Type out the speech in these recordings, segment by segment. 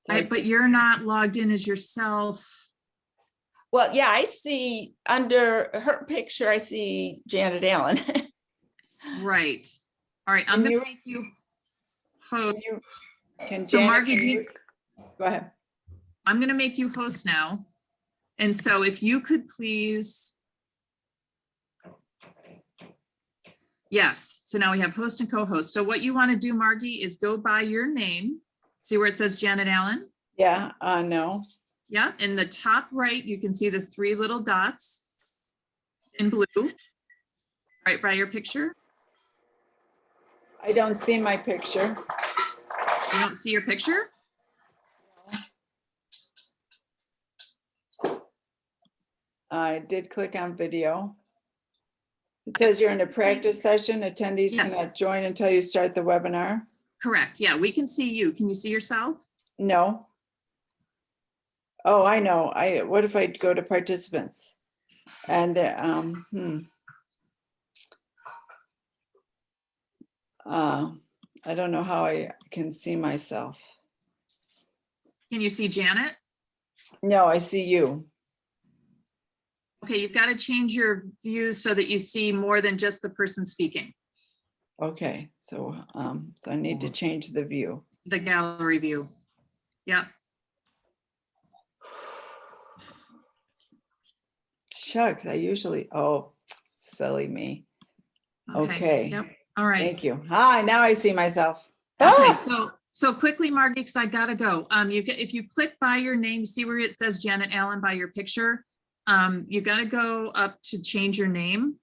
But you're not logged in as yourself. Well, yeah, I see under her picture, I see Janet Allen. Right. All right, I'm going to make you host. So Margie, go ahead. I'm going to make you host now. And so if you could please. Yes, so now we have host and co-host. So what you want to do, Margie, is go by your name. See where it says Janet Allen? Yeah, no. Yeah, in the top right, you can see the 3 little dots in blue, right by your picture. I don't see my picture. You don't see your picture? I did click on video. It says you're in a practice session. Attendees cannot join until you start the webinar. Correct. Yeah, we can see you. Can you see yourself? No. Oh, I know. What if I go to participants? And I don't know how I can see myself. Can you see Janet? No, I see you. Okay, you've got to change your views so that you see more than just the person speaking. Okay, so I need to change the view. The gallery view. Yep. Shucks, I usually, oh, silly me. Okay. Yep. All right. Thank you. Hi, now I see myself. Okay, so quickly, Margie, because I gotta go. If you click by your name, see where it says Janet Allen by your picture. You gotta go up to change your name.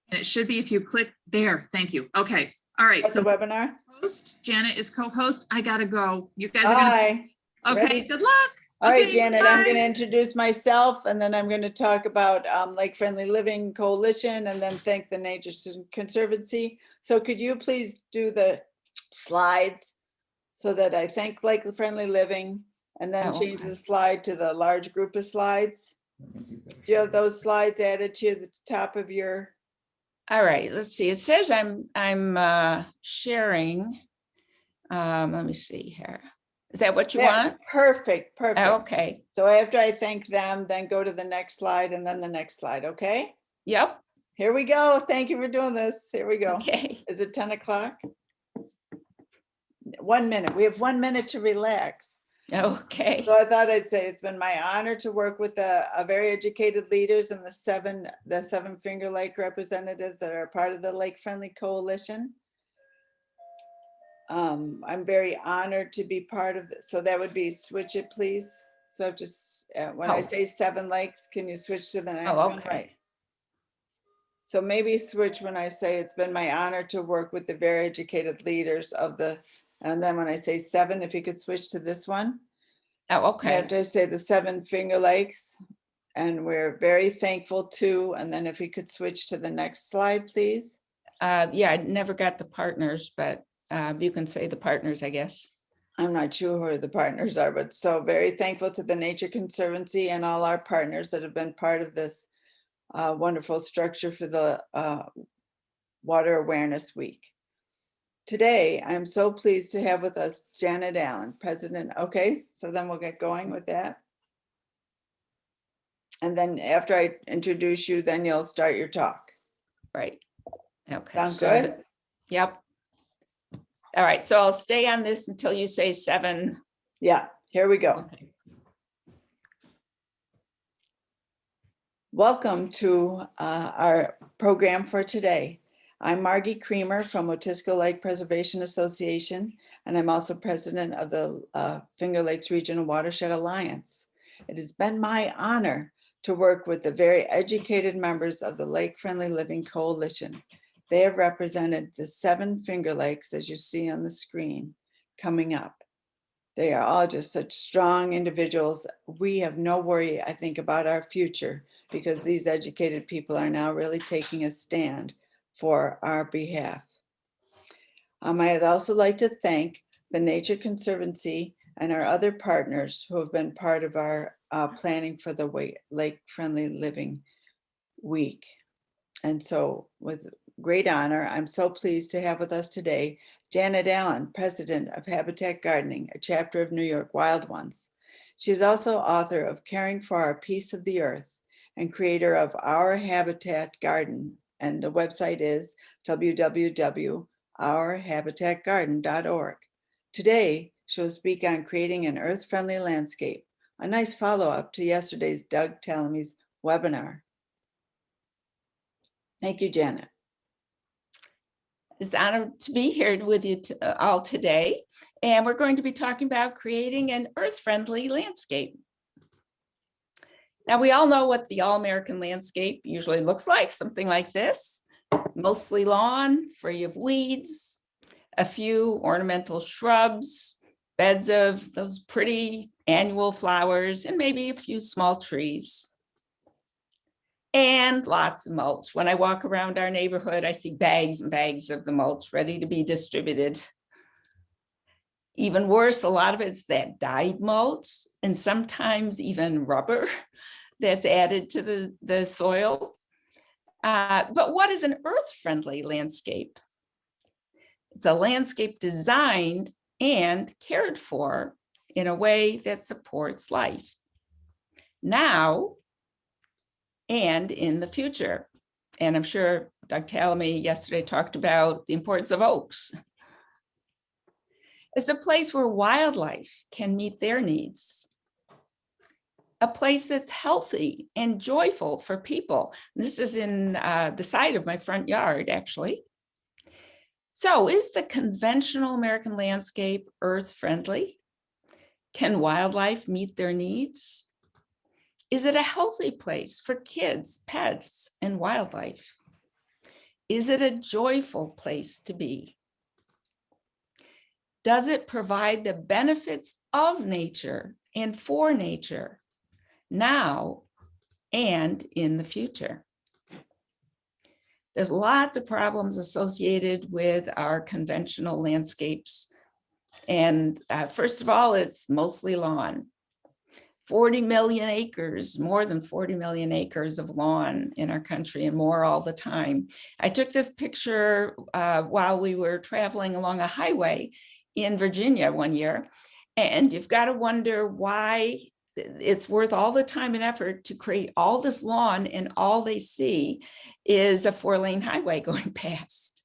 And it should be if you click there. Thank you. Okay. All right. So the webinar. Host Janet is co-host. I gotta go. You guys are gonna. Okay. Good luck. All right, Janet, I'm going to introduce myself, and then I'm going to talk about Lake Friendly Living Coalition, and then thank the Nature Conservancy. So could you please do the slides so that I thank Lake Friendly Living, and then change the slide to the large group of slides? Do you have those slides added to the top of your? All right, let's see. It says I'm sharing. Let me see here. Is that what you want? Perfect, perfect. Okay. So after I thank them, then go to the next slide and then the next slide, okay? Yep. Here we go. Thank you for doing this. Here we go. Okay. Is it 10 o'clock? 1 minute. We have 1 minute to relax. Okay. So I thought I'd say it's been my honor to work with the very educated leaders and the seven Finger Lake representatives that are part of the Lake Friendly Coalition. I'm very honored to be part of this. So that would be switch it, please. So just when I say 7 lakes, can you switch to the next one? Right. So maybe switch when I say it's been my honor to work with the very educated leaders of the, and then when I say 7, if you could switch to this one. Oh, okay. I have to say the 7 Finger Lakes, and we're very thankful to, and then if you could switch to the next slide, please. Yeah, I never got the partners, but you can say the partners, I guess. I'm not sure who the partners are, but so very thankful to the Nature Conservancy and all our partners that have been part of this wonderful structure for the Water Awareness Week. Today, I'm so pleased to have with us Janet Allen, President. Okay, so then we'll get going with that. And then after I introduce you, then you'll start your talk. Right. Okay. Sound good? Yep. All right, so I'll stay on this until you say 7. Yeah, here we go. Okay. Welcome to our program for today. I'm Margie Creamer from Otisco Lake Preservation Association, and I'm also president of the Finger Lakes Regional Watershed Alliance. It has been my honor to work with the very educated members of the Lake Friendly Living Coalition. They have represented the 7 Finger Lakes, as you see on the screen, coming up. They are all just such strong individuals. We have no worry, I think, about our future because these educated people are now really taking a stand for our behalf. I'd also like to thank the Nature Conservancy and our other partners who have been part of our planning for the Lake Friendly Living Week. And so with great honor, I'm so pleased to have with us today Janet Allen, President of Habitat Gardening, a chapter of New York Wild Ones. She's also author of Caring for a Piece of the Earth and creator of Our Habitat Garden. And the website is www.ourhabitatgarden.org. Today, she'll speak on creating an earth-friendly landscape, a nice follow-up to yesterday's Doug Tallamy's webinar. Thank you, Janet. It's an honor to be here with you all today. And we're going to be talking about creating an earth-friendly landscape. Now, we all know what the all-American landscape usually looks like, something like this, mostly lawn, free of weeds, a few ornamental shrubs, beds of those pretty annual flowers, and maybe a few small trees. And lots of mulch. When I walk around our neighborhood, I see bags and bags of the mulch ready to be distributed. Even worse, a lot of it's that dyed mulch and sometimes even rubber that's added to the soil. But what is an earth-friendly landscape? It's a landscape designed and cared for in a way that supports life now and in the future. And I'm sure Doug Tallamy yesterday talked about the importance of oaks. It's a place where wildlife can meet their needs. A place that's healthy and joyful for people. This is in the side of my front yard, actually. So is the conventional American landscape earth-friendly? Can wildlife meet their needs? Is it a healthy place for kids, pets, and wildlife? Is it a joyful place to be? Does it provide the benefits of nature and for nature now and in the future? There's lots of problems associated with our conventional landscapes. And first of all, it's mostly lawn. 40 million acres, more than 40 million acres of lawn in our country, and more all the time. I took this picture while we were traveling along a highway in Virginia one year, and you've got to wonder why it's worth all the time and effort to create all this lawn, and all they see is a 4-lane highway going past.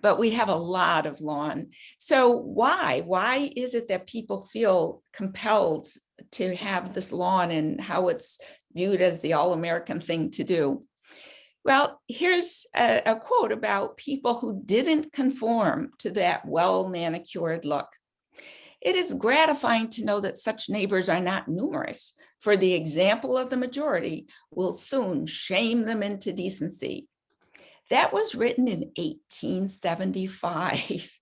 But we have a lot of lawn. So why? Why is it that people feel compelled to have this lawn and how it's viewed as the all-American thing to do? Well, here's a quote about people who didn't conform to that well-manicured look. It is gratifying to know that such neighbors are not numerous, for the example of the majority will soon shame them into decency. That was written in 1875.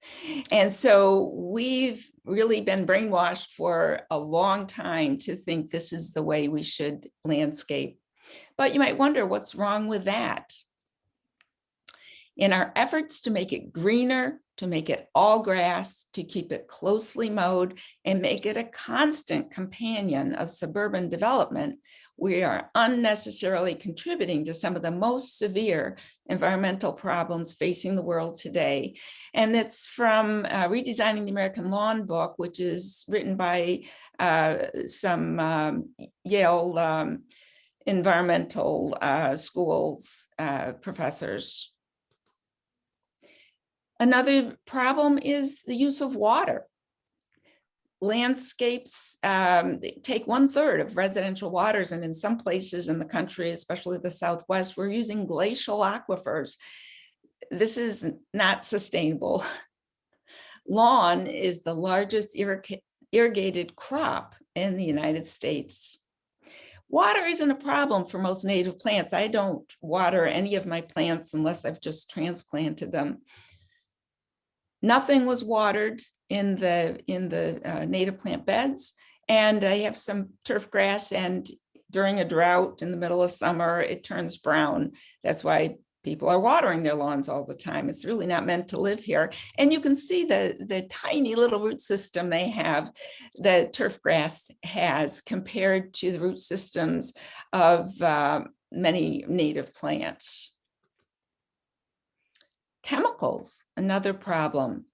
And so we've really been brainwashed for a long time to think this is the way we should landscape. But you might wonder what's wrong with that. In our efforts to make it greener, to make it all grass, to keep it closely mowed, and make it a constant companion of suburban development, we are unnecessarily contributing to some of the most severe environmental problems facing the world today. And it's from Redesigning the American Lawn book, which is written by some Yale environmental schools professors. Another problem is the use of water. Landscapes take 1/3 of residential waters, and in some places in the country, especially the Southwest, we're using glacial aquifers. This is not sustainable. Lawn is the largest irrigated crop in the United States. Water isn't a problem for most native plants. I don't water any of my plants unless I've just transplanted them. Nothing was watered in the native plant beds, and I have some turf grass, and during a drought in the middle of summer, it turns brown. That's why people are watering their lawns all the time. It's really not meant to live here. And you can see the tiny little root system they have, the turf grass has, compared to the root systems of many native plants. Chemicals, another problem.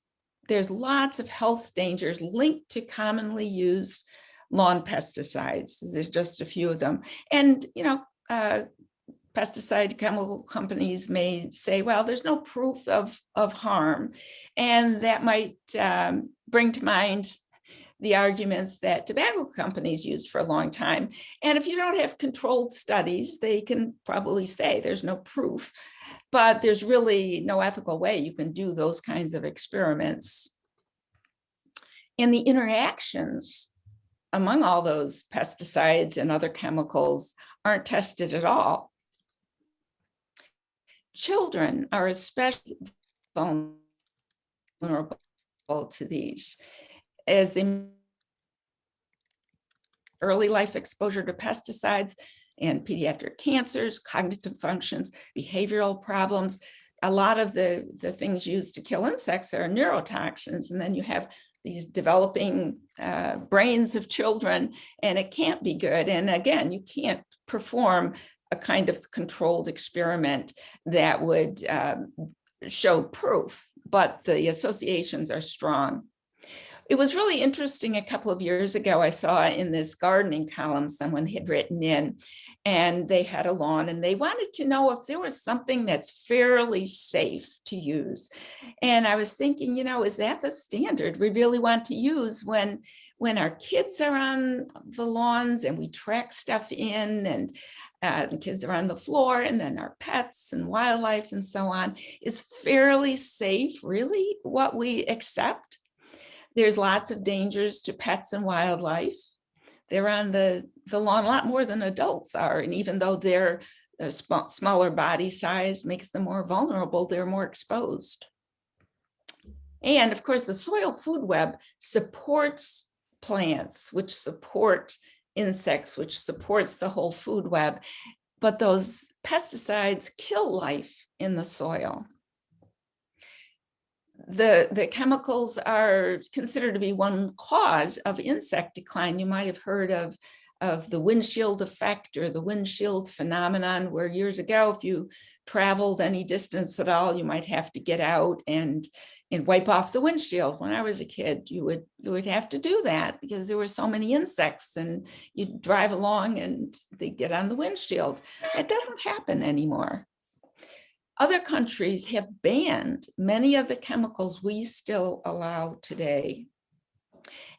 There's lots of health dangers linked to commonly used lawn pesticides. There's just a few of them. And, pesticide chemical companies may say, well, there's no proof of harm. And that might bring to mind the arguments that tobacco companies used for a long time. And if you don't have controlled studies, they can probably say there's no proof, but there's really no ethical way you can do those kinds of experiments. And the interactions among all those pesticides and other chemicals aren't tested at all. Children are especially vulnerable to these, as the early life exposure to pesticides and pediatric cancers, cognitive functions, behavioral problems. A lot of the things used to kill insects are neurotoxins, and then you have these developing brains of children, and it can't be good. And again, you can't perform a kind of controlled experiment that would show proof, but the associations are strong. It was really interesting a couple of years ago, I saw in this gardening column, someone had written in, and they had a lawn and they wanted to know if there was something that's fairly safe to use. And I was thinking, is that the standard we really want to use when our kids are on the lawns and we track stuff in, and the kids are on the floor, and then our pets and wildlife and so on? Is fairly safe really what we accept? There's lots of dangers to pets and wildlife. They're on the lawn a lot more than adults are. And even though their smaller body size makes them more vulnerable, they're more exposed. And of course, the soil food web supports plants, which support insects, which supports the whole food web. But those pesticides kill life in the soil. The chemicals are considered to be one cause of insect decline. You might have heard of the windshield effect or the windshield phenomenon, where years ago, if you traveled any distance at all, you might have to get out and wipe off the windshield. When I was a kid, you would have to do that because there were so many insects, and you'd drive along and they get on the windshield. It doesn't happen anymore. Other countries have banned many of the chemicals we still allow today.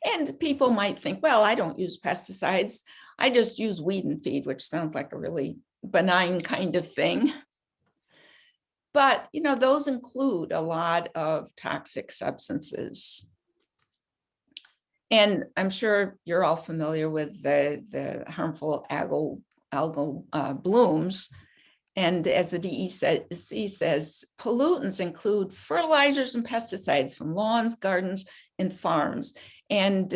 And people might think, well, I don't use pesticides. I just use weed and feed, which sounds like a really benign kind of thing. But, those include a lot of toxic substances. And I'm sure you're all familiar with the harmful algal blooms. And as the DEC says, pollutants include fertilizers and pesticides from lawns, gardens, and farms. And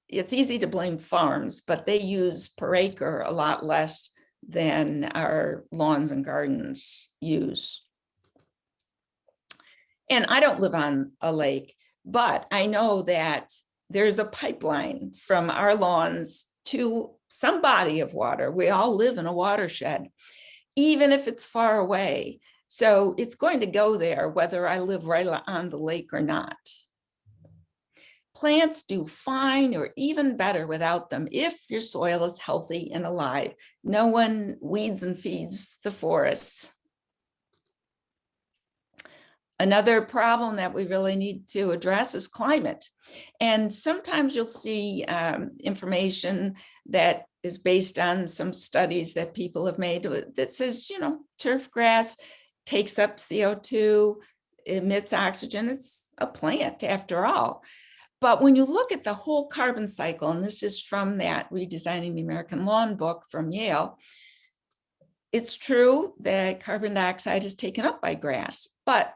it's easy to blame farms, but they use per acre a lot less than our lawns and gardens use. And I don't live on a lake, but I know that there's a pipeline from our lawns to some body of water. We all live in a watershed, even if it's far away. So it's going to go there whether I live right on the lake or not. Plants do fine or even better without them if your soil is healthy and alive. No one weeds and feeds the forests. Another problem that we really need to address is climate. And sometimes you'll see information that is based on some studies that people have made that says, turf grass takes up CO2, emits oxygen. It's a plant after all. But when you look at the whole carbon cycle, and this is from that Redesigning the American Lawn book from Yale, it's true that carbon dioxide is taken up by grass, but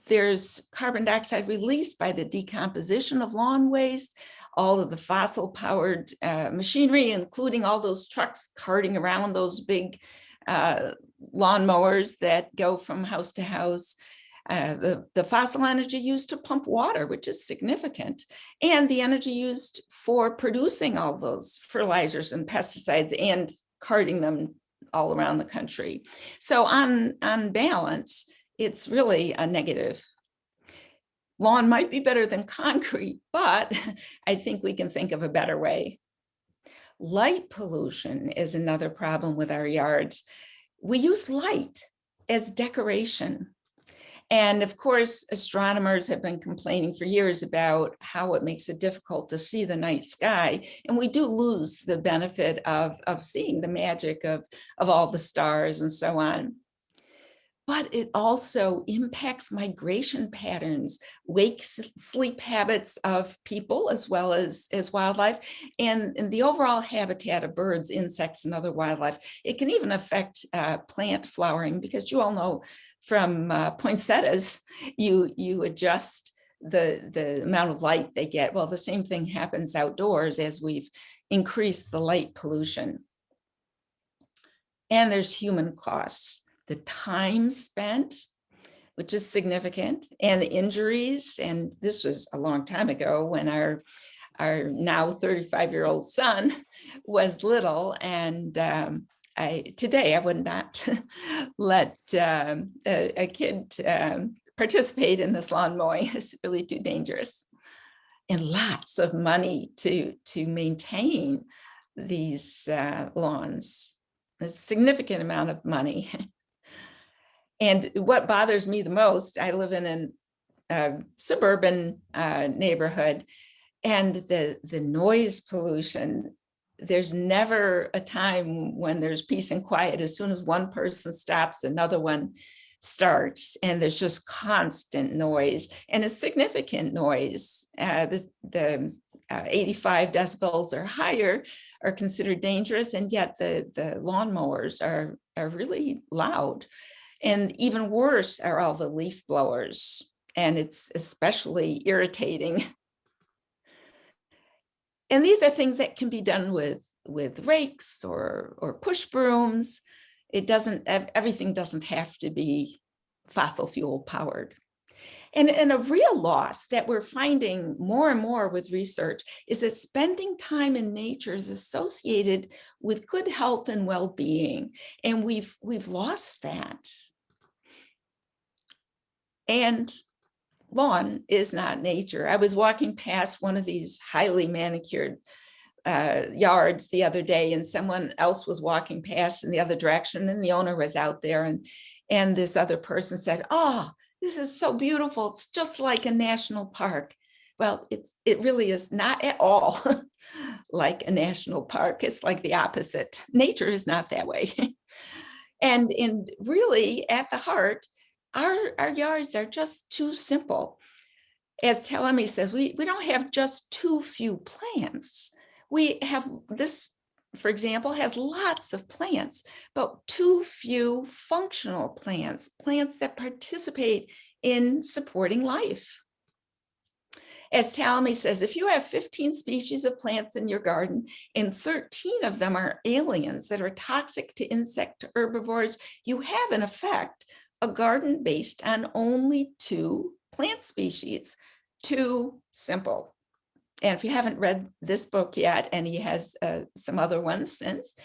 there's carbon dioxide released by the decomposition of lawn waste, all of the fossil powered machinery, including all those trucks carting around those big lawnmowers that go from house to house, the fossil energy used to pump water, which is significant, and the energy used for producing all those fertilizers and pesticides and carting them all around the country. So on balance, it's really a negative. Lawn might be better than concrete, but I think we can think of a better way. Light pollution is another problem with our yards. We use light as decoration. And of course, astronomers have been complaining for years about how it makes it difficult to see the night sky. And we do lose the benefit of seeing the magic of all the stars and so on. But it also impacts migration patterns, wake sleep habits of people as well as wildlife, and the overall habitat of birds, insects, and other wildlife. It can even affect plant flowering, because you all know from poinsettias, you adjust the amount of light they get. Well, the same thing happens outdoors as we've increased the light pollution. And there's human costs. The time spent, which is significant, and the injuries. And this was a long time ago when our now 35-year-old son was little. And today I would not let a kid participate in this lawn mowing. It's really too dangerous. And lots of money to maintain these lawns, a significant amount of money. And what bothers me the most, I live in a suburban neighborhood, and the noise pollution, there's never a time when there's peace and quiet. As soon as one person stops, another one starts, and there's just constant noise, and a significant noise. The 85 decibels or higher are considered dangerous, and yet the lawnmowers are really loud. And even worse are all the leaf blowers, and it's especially irritating. And these are things that can be done with rakes or push brooms. Everything doesn't have to be fossil fuel powered. And a real loss that we're finding more and more with research is that spending time in nature is associated with good health and well-being. And we've lost that. And lawn is not nature. I was walking past one of these highly manicured yards the other day, and someone else was walking past in the other direction, and the owner was out there, and this other person said, "Oh, this is so beautiful. It's just like a national park." Well, it really is not at all like a national park. It's like the opposite. Nature is not that way. And really at the heart, our yards are just too simple. As Telemi says, we don't have just too few plants. We have this, for example, has lots of plants, but too few functional plants that participate in supporting life. As Telemi says, if you have 15 species of plants in your garden and 13 of them are aliens that are toxic to insect herbivores, you have in effect a garden based on only 2 plant species. Too simple. And if you haven't read this book yet, and he has some other ones since,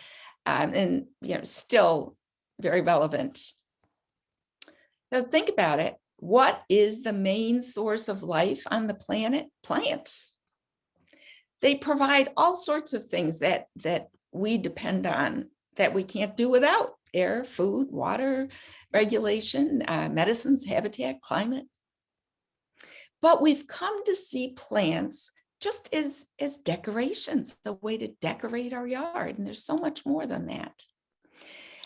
and still very relevant. So think about it. What is the main source of life on the planet? Plants. They provide all sorts of things that we depend on, that we can't do without: air, food, water, regulation, medicines, habitat, climate. But we've come to see plants just as decorations, the way to decorate our yard. And there's so much more than that.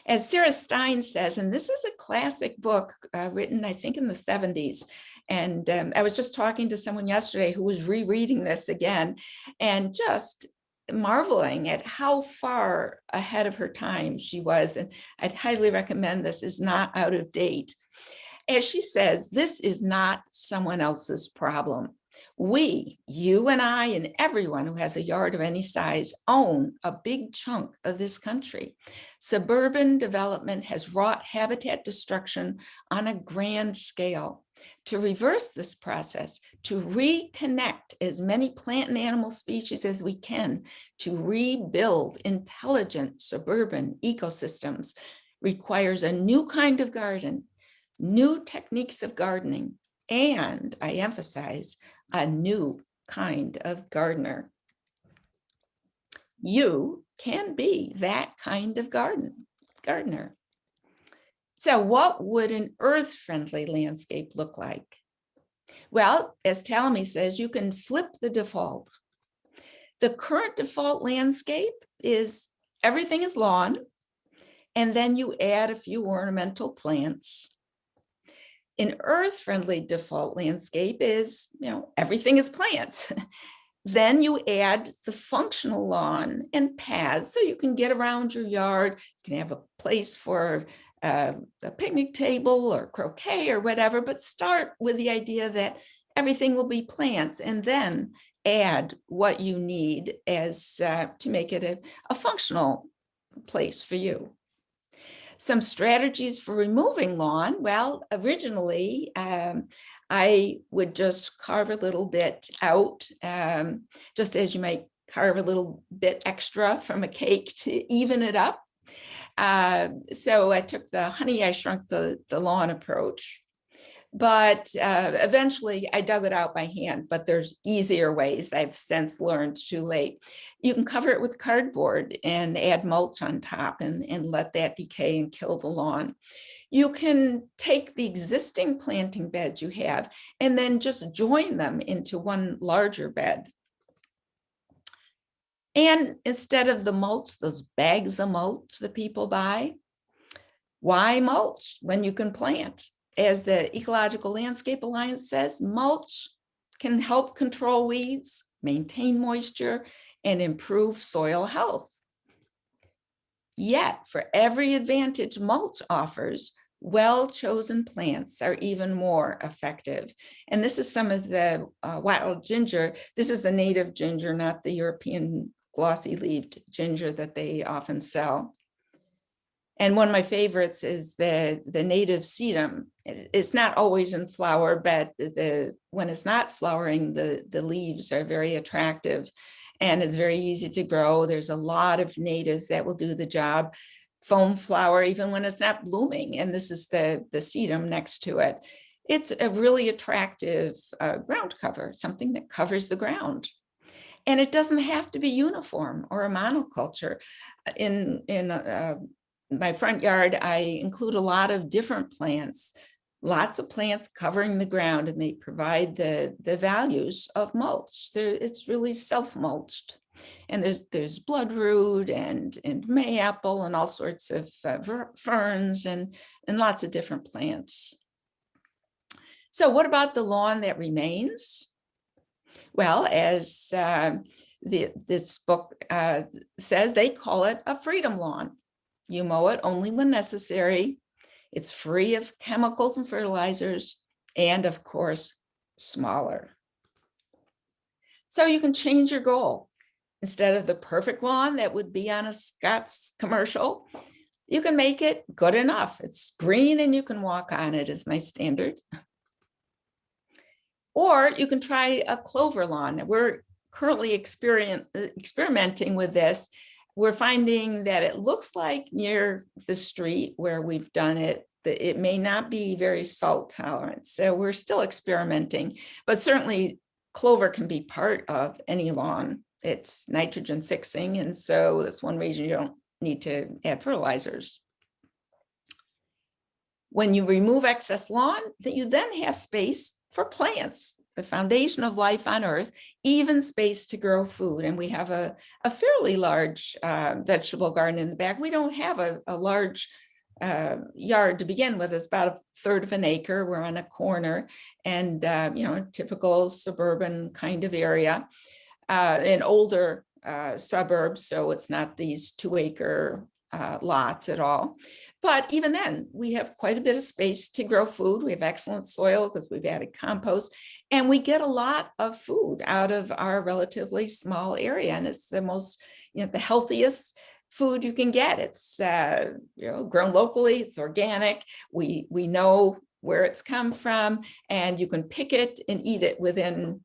As Sarah Stein says, and this is a classic book written, I think, in the 70s. And I was just talking to someone yesterday who was rereading this again and just marveling at how far ahead of her time she was. And I'd highly recommend this. Is not out of date. As she says, this is not someone else's problem. We, you and I, and everyone who has a yard of any size, own a big chunk of this country. Suburban development has wrought habitat destruction on a grand scale. To reverse this process, to reconnect as many plant and animal species as we can, to rebuild intelligent suburban ecosystems, requires a new kind of garden, new techniques of gardening, and I emphasize a new kind of gardener. You can be that kind of gardener. So what would an earth-friendly landscape look like? Well, as Talmy says, you can flip the default. The current default landscape is everything is lawn, and then you add a few ornamental plants. An earth-friendly default landscape is, everything is plants. Then you add the functional lawn and paths so you can get around your yard. You can have a place for a picnic table or croquet or whatever, but start with the idea that everything will be plants, and then add what you need as to make it a functional place for you. Some strategies for removing lawn. Well, originally, I would just carve a little bit out, just as you might carve a little bit extra from a cake to even it up. So I took the honey, I shrunk the lawn approach. But eventually I dug it out by hand, but there's easier ways. I've since learned too late. You can cover it with cardboard and add mulch on top and let that decay and kill the lawn. You can take the existing planting beds you have and then just join them into one larger bed. And instead of the mulch, those bags of mulch that people buy, why mulch when you can plant? As the Ecological Landscape Alliance says, mulch can help control weeds, maintain moisture, and improve soil health. Yet, for every advantage mulch offers, well-chosen plants are even more effective. And this is some of the wild ginger. This is the native ginger, not the European glossy-leaved ginger that they often sell. And one of my favorites is the native sedum. It's not always in flower, but when it's not flowering, the leaves are very attractive and it's very easy to grow. There's a lot of natives that will do the job. Foam flower, even when it's not blooming. And this is the sedum next to it. It's a really attractive ground cover, something that covers the ground. And it doesn't have to be uniform or a monoculture. In my front yard, I include a lot of different plants, lots of plants covering the ground, and they provide the values of mulch. It's really self-mulched. And there's bloodroot and mayapple and all sorts of ferns and lots of different plants. So what about the lawn that remains? Well, as this book says, they call it a freedom lawn. You mow it only when necessary. It's free of chemicals and fertilizers, and of course, smaller. So you can change your goal. Instead of the perfect lawn that would be on a Scott's commercial, you can make it good enough. It's green and you can walk on it is my standard. Or you can try a clover lawn. We're currently experimenting with this. We're finding that it looks like near the street where we've done it, that it may not be very salt tolerant. So we're still experimenting, but certainly clover can be part of any lawn. It's nitrogen fixing. And so that's one reason you don't need to add fertilizers. When you remove excess lawn, that you then have space for plants, the foundation of life on earth, even space to grow food. And we have a fairly large vegetable garden in the back. We don't have a large yard to begin with. It's about 1/3 of an acre. We're on a corner and, typical suburban kind of area, an older suburb. So it's not these 2-acre lots at all. But even then, we have quite a bit of space to grow food. We have excellent soil because we've added compost, and we get a lot of food out of our relatively small area. And it's the most, the healthiest food you can get. It's grown locally, it's organic. We know where it's come from, and you can pick it and eat it within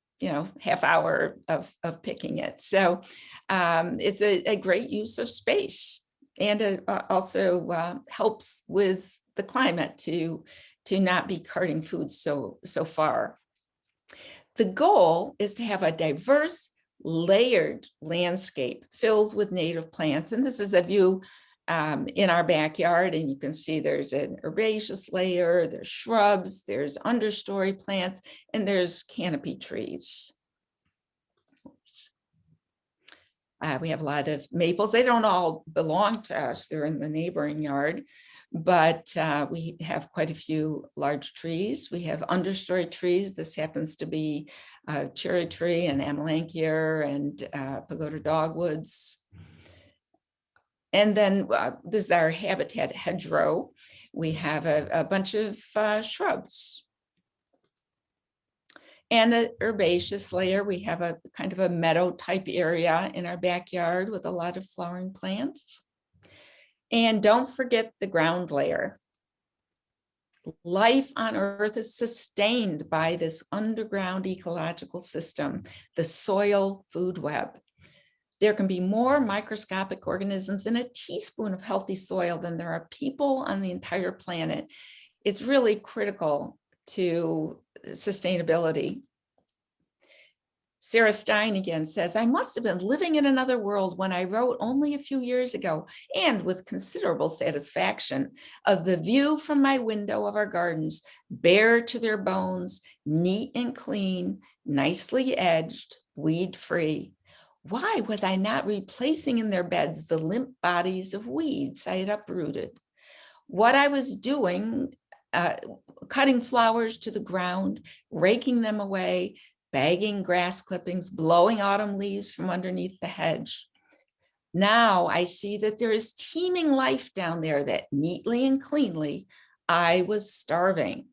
half hour of picking it. So it's a great use of space. And it also helps with the climate to to not be carting food so far. The goal is to have a diverse, layered landscape filled with native plants. And this is a view in our backyard, and you can see there's an herbaceous layer, there's shrubs, there's understory plants, and there's canopy trees. We have a lot of maples. They don't all belong to us. They're in the neighboring yard, but we have quite a few large trees. We have understory trees. This happens to be a cherry tree and amelanchier and pagoda dogwoods. And then this is our habitat hedgerow. We have a bunch of shrubs. And the herbaceous layer, we have a kind of a meadow type area in our backyard with a lot of flowering plants. And don't forget the ground layer. Life on Earth is sustained by this underground ecological system, the soil food web. There can be more microscopic organisms in a teaspoon of healthy soil than there are people on the entire planet. It's really critical to sustainability. Sarah Stein again says, I must have been living in another world when I wrote only a few years ago, and with considerable satisfaction, of the view from my window of our gardens, bare to their bones, neat and clean, nicely edged, weed-free. Why was I not replacing in their beds the limp bodies of weeds I had uprooted? What I was doing, cutting flowers to the ground, raking them away, bagging grass clippings, blowing autumn leaves from underneath the hedge. Now I see that there is teeming life down there that neatly and cleanly I was starving.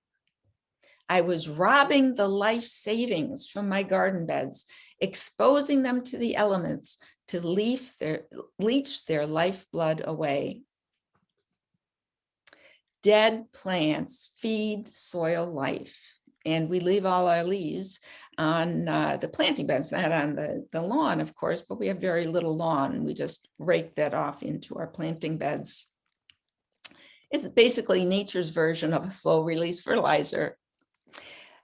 I was robbing the life savings from my garden beds, exposing them to the elements to leach their lifeblood away. Dead plants feed soil life. And we leave all our leaves on the planting beds, not on the lawn, of course, but we have very little lawn. We just rake that off into our planting beds. It's basically nature's version of a slow release fertilizer.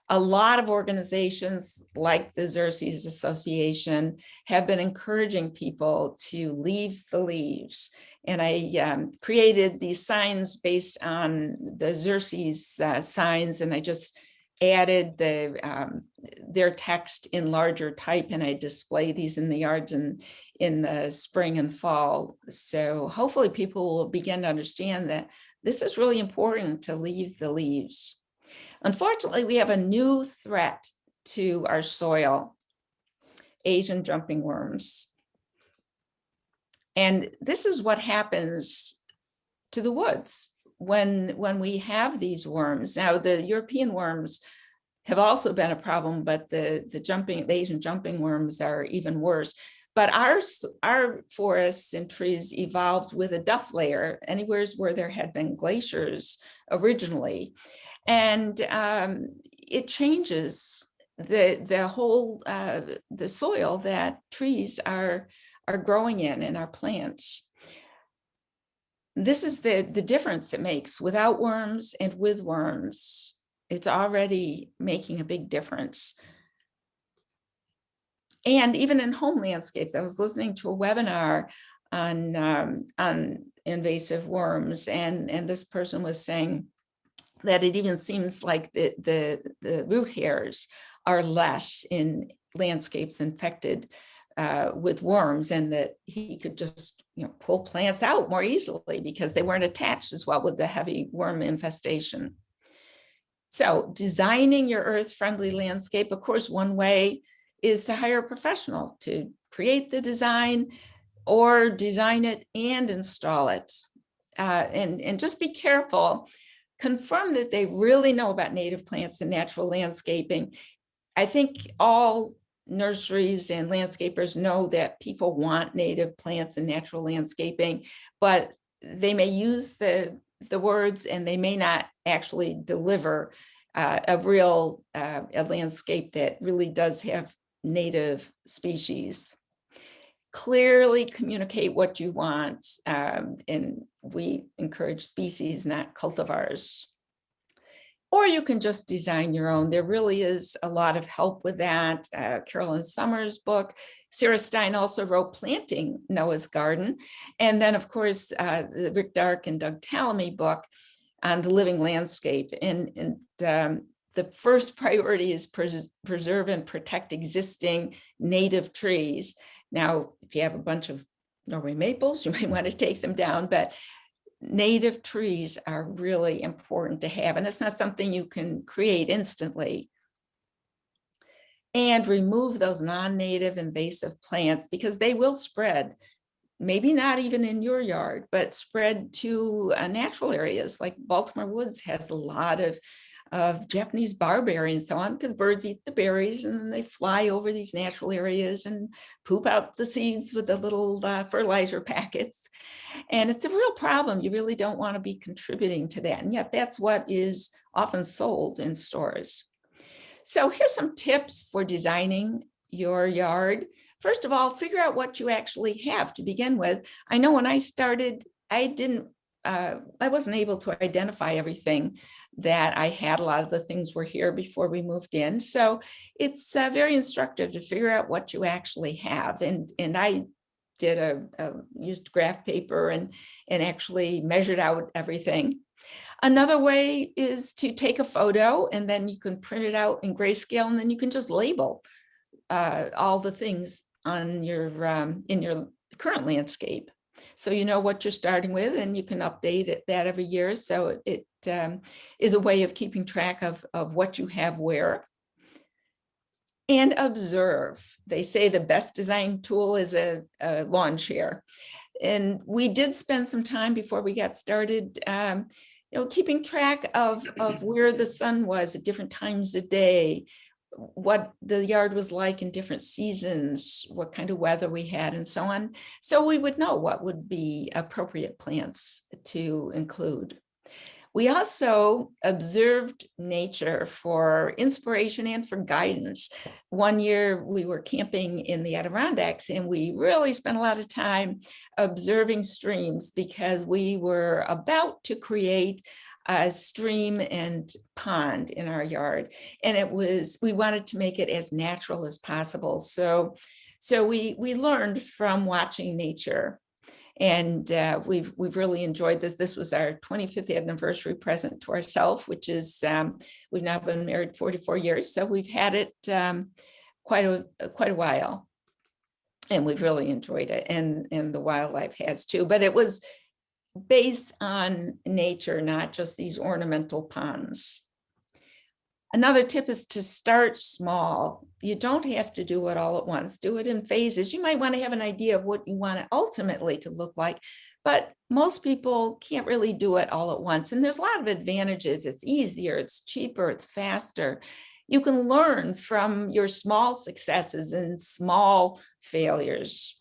A lot of organizations like the Xerces Association have been encouraging people to leave the leaves. And I created these signs based on the Xerces signs, and I just added their text in larger type, and I display these in the yards in the spring and fall. So hopefully people will begin to understand that this is really important to leave the leaves. Unfortunately, we have a new threat to our soil, Asian jumping worms. And this is what happens to the woods when we have these worms. Now, the European worms have also been a problem, but the Asian jumping worms are even worse. But our forests and trees evolved with a duff layer anywhere where there had been glaciers originally. And it changes the whole the soil that trees are growing in and our plants. This is the difference it makes without worms and with worms. It's already making a big difference. And even in home landscapes, I was listening to a webinar on invasive worms, and this person was saying that it even seems like the root hairs are less in landscapes infected with worms, and that he could just pull plants out more easily because they weren't attached as well with the heavy worm infestation. So designing your earth-friendly landscape, of course, one way is to hire a professional to create the design or design it and install it. And just be careful, confirm that they really know about native plants and natural landscaping. I think all nurseries and landscapers know that people want native plants and natural landscaping, but they may use the words and they may not actually deliver a real a landscape that really does have native species. Clearly communicate what you want, and we encourage species, not cultivars. Or you can just design your own. There really is a lot of help with that. Carolyn Summers' book. Sarah Stein also wrote Planting Noah's Garden. And then, of course, the Rick Dark and Doug Tallamy book on the living landscape. And the first priority is preserve and protect existing native trees. Now, if you have a bunch of Norway maples, you might want to take them down, but native trees are really important to have, and it's not something you can create instantly. And remove those non-native invasive plants because they will spread, maybe not even in your yard, but spread to natural areas. Like Baltimore Woods has a lot of Japanese barberry and so on, because birds eat the berries and then they fly over these natural areas and poop out the seeds with the little fertilizer packets. And it's a real problem. You really don't want to be contributing to that. And yet that's what is often sold in stores. So here's some tips for designing your yard. First of all, figure out what you actually have to begin with. I know when I started, I wasn't able to identify everything that I had. A lot of the things were here before we moved in. So it's very instructive to figure out what you actually have. And I did used graph paper and actually measured out everything. Another way is to take a photo and then you can print it out in grayscale, and then you can just label all the things on your in your current landscape. So you know what you're starting with, and you can update that every year. So it is a way of keeping track of what you have where. And observe. They say the best design tool is a lawn chair. And we did spend some time before we got started keeping track of where the sun was at different times of day, what the yard was like in different seasons, what kind of weather we had, and so on. So we would know what would be appropriate plants to include. We also observed nature for inspiration and for guidance. One year we were camping in the Adirondacks, and we really spent a lot of time observing streams because we were about to create a stream and pond in our yard. And we wanted to make it as natural as possible. So we learned from watching nature. And we've really enjoyed this. This was our 25th anniversary present to ourselves, which is, we've now been married 44 years. So we've had it quite a while. And we've really enjoyed it. And the wildlife has too. But it was based on nature, not just these ornamental ponds. Another tip is to start small. You don't have to do it all at once. Do it in phases. You might want to have an idea of what you want it ultimately to look like, but most people can't really do it all at once. And there's a lot of advantages. It's easier, it's cheaper, it's faster. You can learn from your small successes and small failures.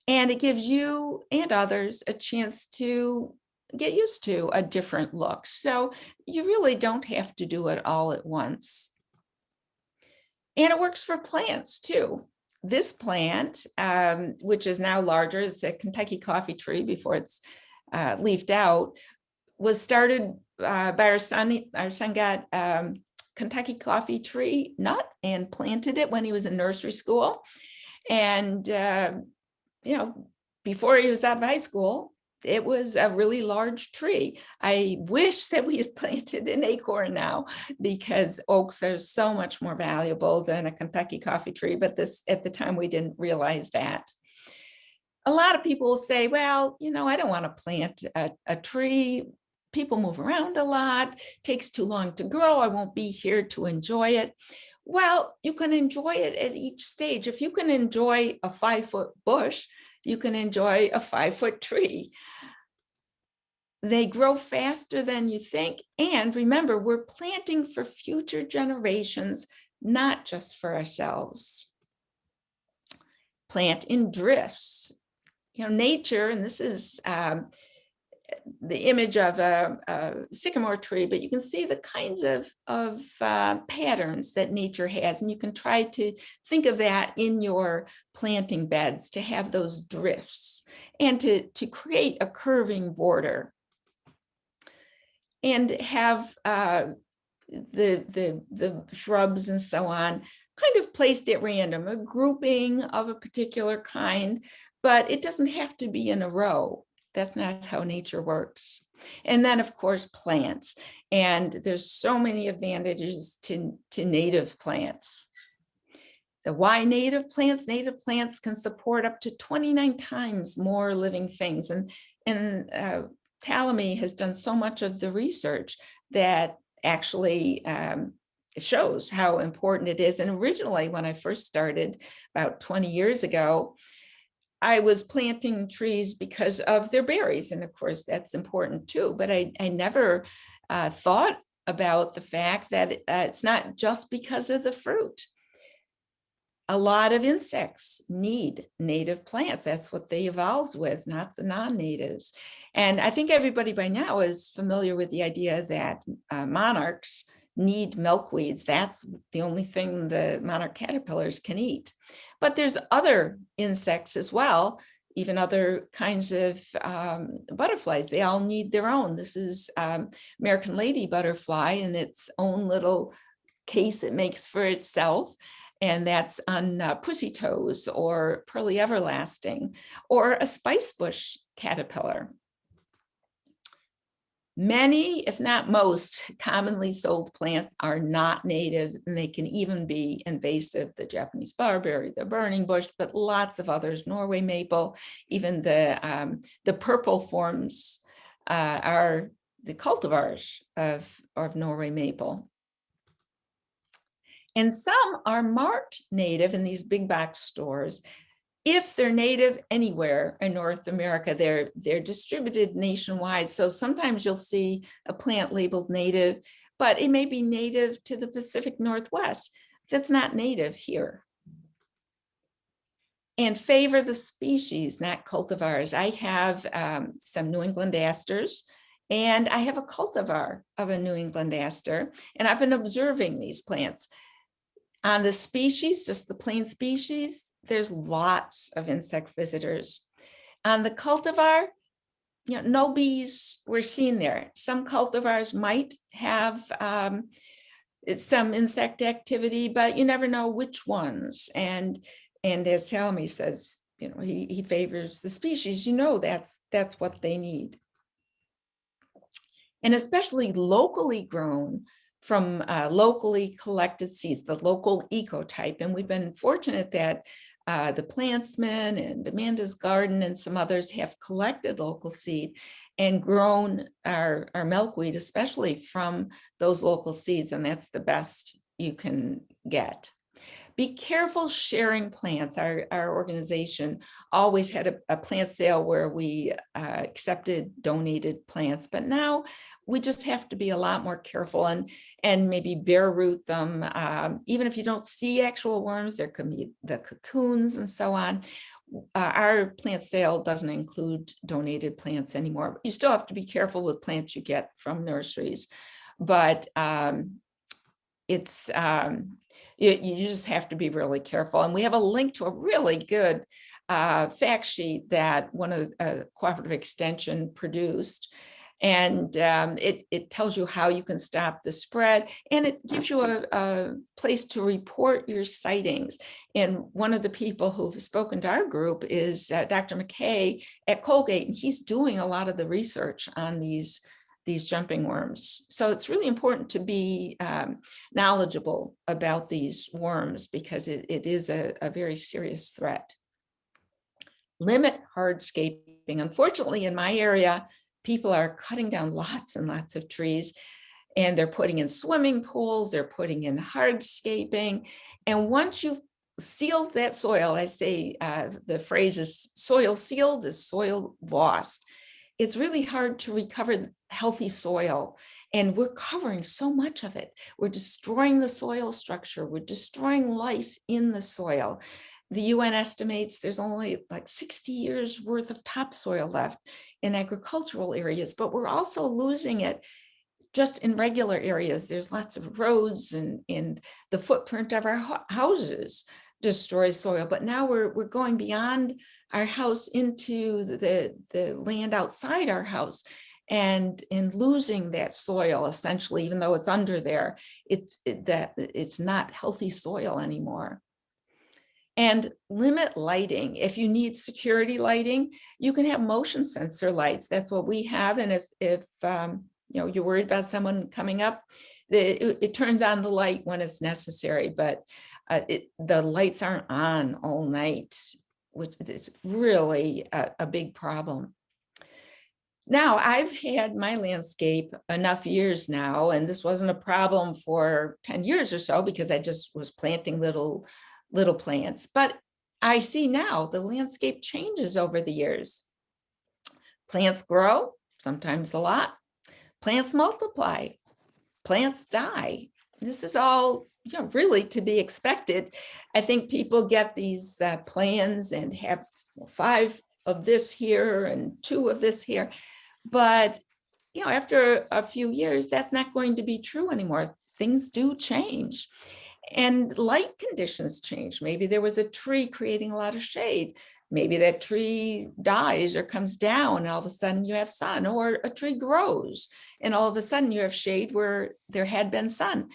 And it gives you and others a chance to get used to a different look. So you really don't have to do it all at once. And it works for plants too. This plant, which is now larger, it's a Kentucky coffee tree before it's leafed out, was started by our son. Our son got Kentucky coffee tree nut and planted it when he was in nursery school. And, before he was out of high school, it was a really large tree. I wish that we had planted an acorn now, because oaks are so much more valuable than a Kentucky coffee tree. But at the time, we didn't realize that. A lot of people will say, well, I don't want to plant a tree. People move around a lot, takes too long to grow. I won't be here to enjoy it. Well, you can enjoy it at each stage. If you can enjoy a 5-foot bush, you can enjoy a 5-foot tree. They grow faster than you think. And remember, we're planting for future generations, not just for ourselves. Plant in drifts. Nature, and this is the image of a sycamore tree, but you can see the kinds of patterns that nature has. And you can try to think of that in your planting beds, to have those drifts and to create a curving border. And have the shrubs and so on, kind of placed at random, a grouping of a particular kind, but it doesn't have to be in a row. That's not how nature works. And then, of course, plants. And there's so many advantages to native plants. So why native plants? Native plants can support up to 29 times more living things. And Talamy has done so much of the research that actually shows how important it is. And originally, when I first started about 20 years ago, I was planting trees because of their berries. And of course, that's important too. But I never thought about the fact that it's not just because of the fruit. A lot of insects need native plants. That's what they evolved with, not the non-natives. And I think everybody by now is familiar with the idea that monarchs need milkweeds. That's the only thing the monarch caterpillars can eat. But there's other insects as well, even other kinds of butterflies. They all need their own. This is American lady butterfly in its own little case it makes for itself. And that's on pussy toes or pearly everlasting or a spice bush caterpillar. Many, if not most, commonly sold plants are not native, and they can even be invasive. The Japanese barberry, the burning bush, but lots of others, Norway maple, even the purple forms are the cultivars of Norway maple. And some are marked native in these big box stores. If they're native anywhere in North America, they're distributed nationwide. So sometimes you'll see a plant labeled native, but it may be native to the Pacific Northwest. That's not native here. And favor the species, not cultivars. I have some New England asters, and I have a cultivar of a New England aster, and I've been observing these plants. On the species, just the plain species, there's lots of insect visitors. On the cultivar, no bees were seen there. Some cultivars might have some insect activity, but you never know which ones. And as Talamy says, he favors the species. That's what they need. And especially locally grown, from locally collected seeds, the local ecotype. And we've been fortunate that the Plantsman and Amanda's Garden and some others have collected local seed and grown our milkweed, especially from those local seeds. And that's the best you can get. Be careful sharing plants. Our organization always had a plant sale where we accepted donated plants, but now we just have to be a lot more careful and maybe bare root them. Even if you don't see actual worms, there could be the cocoons and so on. Our plant sale doesn't include donated plants anymore. You still have to be careful with plants you get from nurseries, but you just have to be really careful. And we have a link to a really good fact sheet that one of the Cooperative Extension produced. And it tells you how you can stop the spread, and it gives you a place to report your sightings. And one of the people who've spoken to our group is Dr. McKay at Colgate, and he's doing a lot of the research on these jumping worms. So it's really important to be knowledgeable about these worms because it is a very serious threat. Limit hardscaping. Unfortunately, in my area, people are cutting down lots and lots of trees, and they're putting in swimming pools, they're putting in hardscaping. And once you've sealed that soil, I say the phrase is soil sealed is soil lost. It's really hard to recover healthy soil, and we're covering so much of it. We're destroying the soil structure. We're destroying life in the soil. The UN estimates there's only like 60 years worth of topsoil left in agricultural areas, but we're also losing it just in regular areas. There's lots of roads and the footprint of our houses destroys soil, but now we're going beyond our house into the land outside our house. and in losing that soil, essentially, even though it's under there, it's not healthy soil anymore. And limit lighting. If you need security lighting, you can have motion sensor lights. That's what we have. And if you know, you're worried about someone coming up, it turns on the light when it's necessary, but the lights aren't on all night, which is really a big problem. Now, I've had my landscape enough years now, and this wasn't a problem for 10 years or so because I just was planting little plants. But I see now the landscape changes over the years. Plants grow, sometimes a lot. Plants multiply. Plants die. This is all, you know, really to be expected. I think people get these plans and have 5 of this here and 2 of this here. But, you know, after a few years, that's not going to be true anymore. Things do change. And light conditions change. Maybe there was a tree creating a lot of shade. Maybe that tree dies or comes down, and all of a sudden you have sun, or a tree grows and all of a sudden you have shade where there had been sun.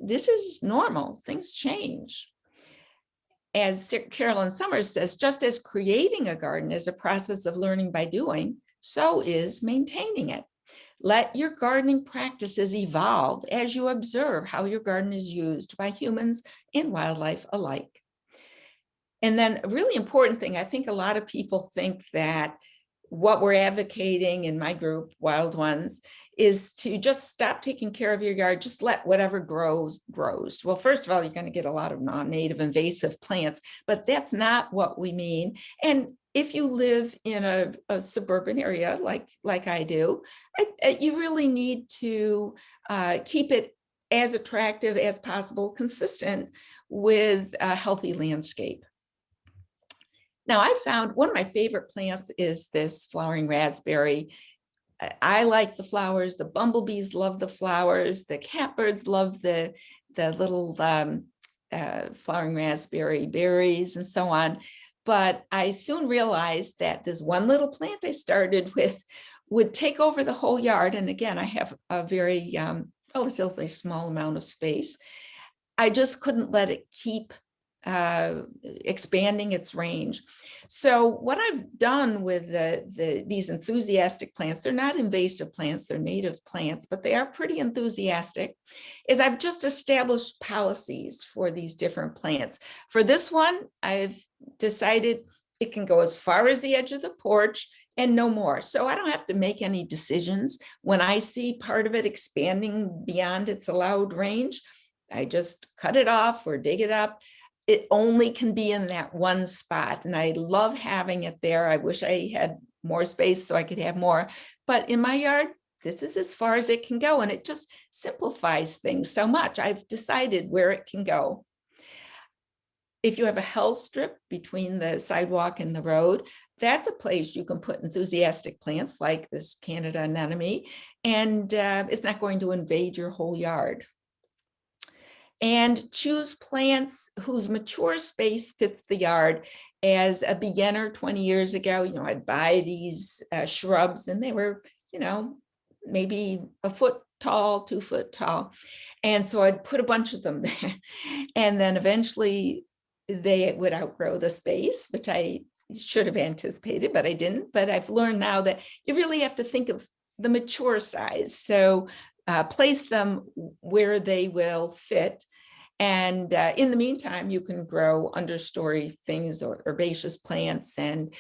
This is normal. Things change. As Carolyn Summers says, just as creating a garden is a process of learning by doing, so is maintaining it. Let your gardening practices evolve as you observe how your garden is used by humans and wildlife alike. And then a really important thing, I think a lot of people think that what we're advocating in my group, Wild Ones, is to just stop taking care of your yard, just let whatever grows, grows. Well, first of all, you're going to get a lot of non-native invasive plants, but that's not what we mean. And if you live in a suburban area like I do, you really need to keep it as attractive as possible, consistent with a healthy landscape. Now, I found one of my favorite plants is this flowering raspberry. I like the flowers. The bumblebees love the flowers. The catbirds love the little flowering raspberry berries and so on. But I soon realized that this one little plant I started with would take over the whole yard. And again, I have a very relatively small amount of space. I just couldn't let it keep expanding its range. So what I've done with these enthusiastic plants, they're not invasive plants, they're native plants, but they are pretty enthusiastic, is I've just established policies for these different plants. For this one, I've decided it can go as far as the edge of the porch and no more. So I don't have to make any decisions. When I see part of it expanding beyond its allowed range, I just cut it off or dig it up. It only can be in that one spot. And I love having it there. I wish I had more space so I could have more. But in my yard, this is as far as it can go. And it just simplifies things so much. I've decided where it can go. If you have a health strip between the sidewalk and the road, that's a place you can put enthusiastic plants like this Canada anemone, and it's not going to invade your whole yard. And choose plants whose mature space fits the yard. As a beginner 20 years ago, you know, I'd buy these shrubs and they were, you know, maybe a foot tall, 2 foot tall. And so I'd put a bunch of them there. And then eventually they would outgrow the space, which I should have anticipated, but I didn't. But I've learned now that you really have to think of the mature size. So place them where they will fit. And in the meantime, you can grow understory things or herbaceous plants. And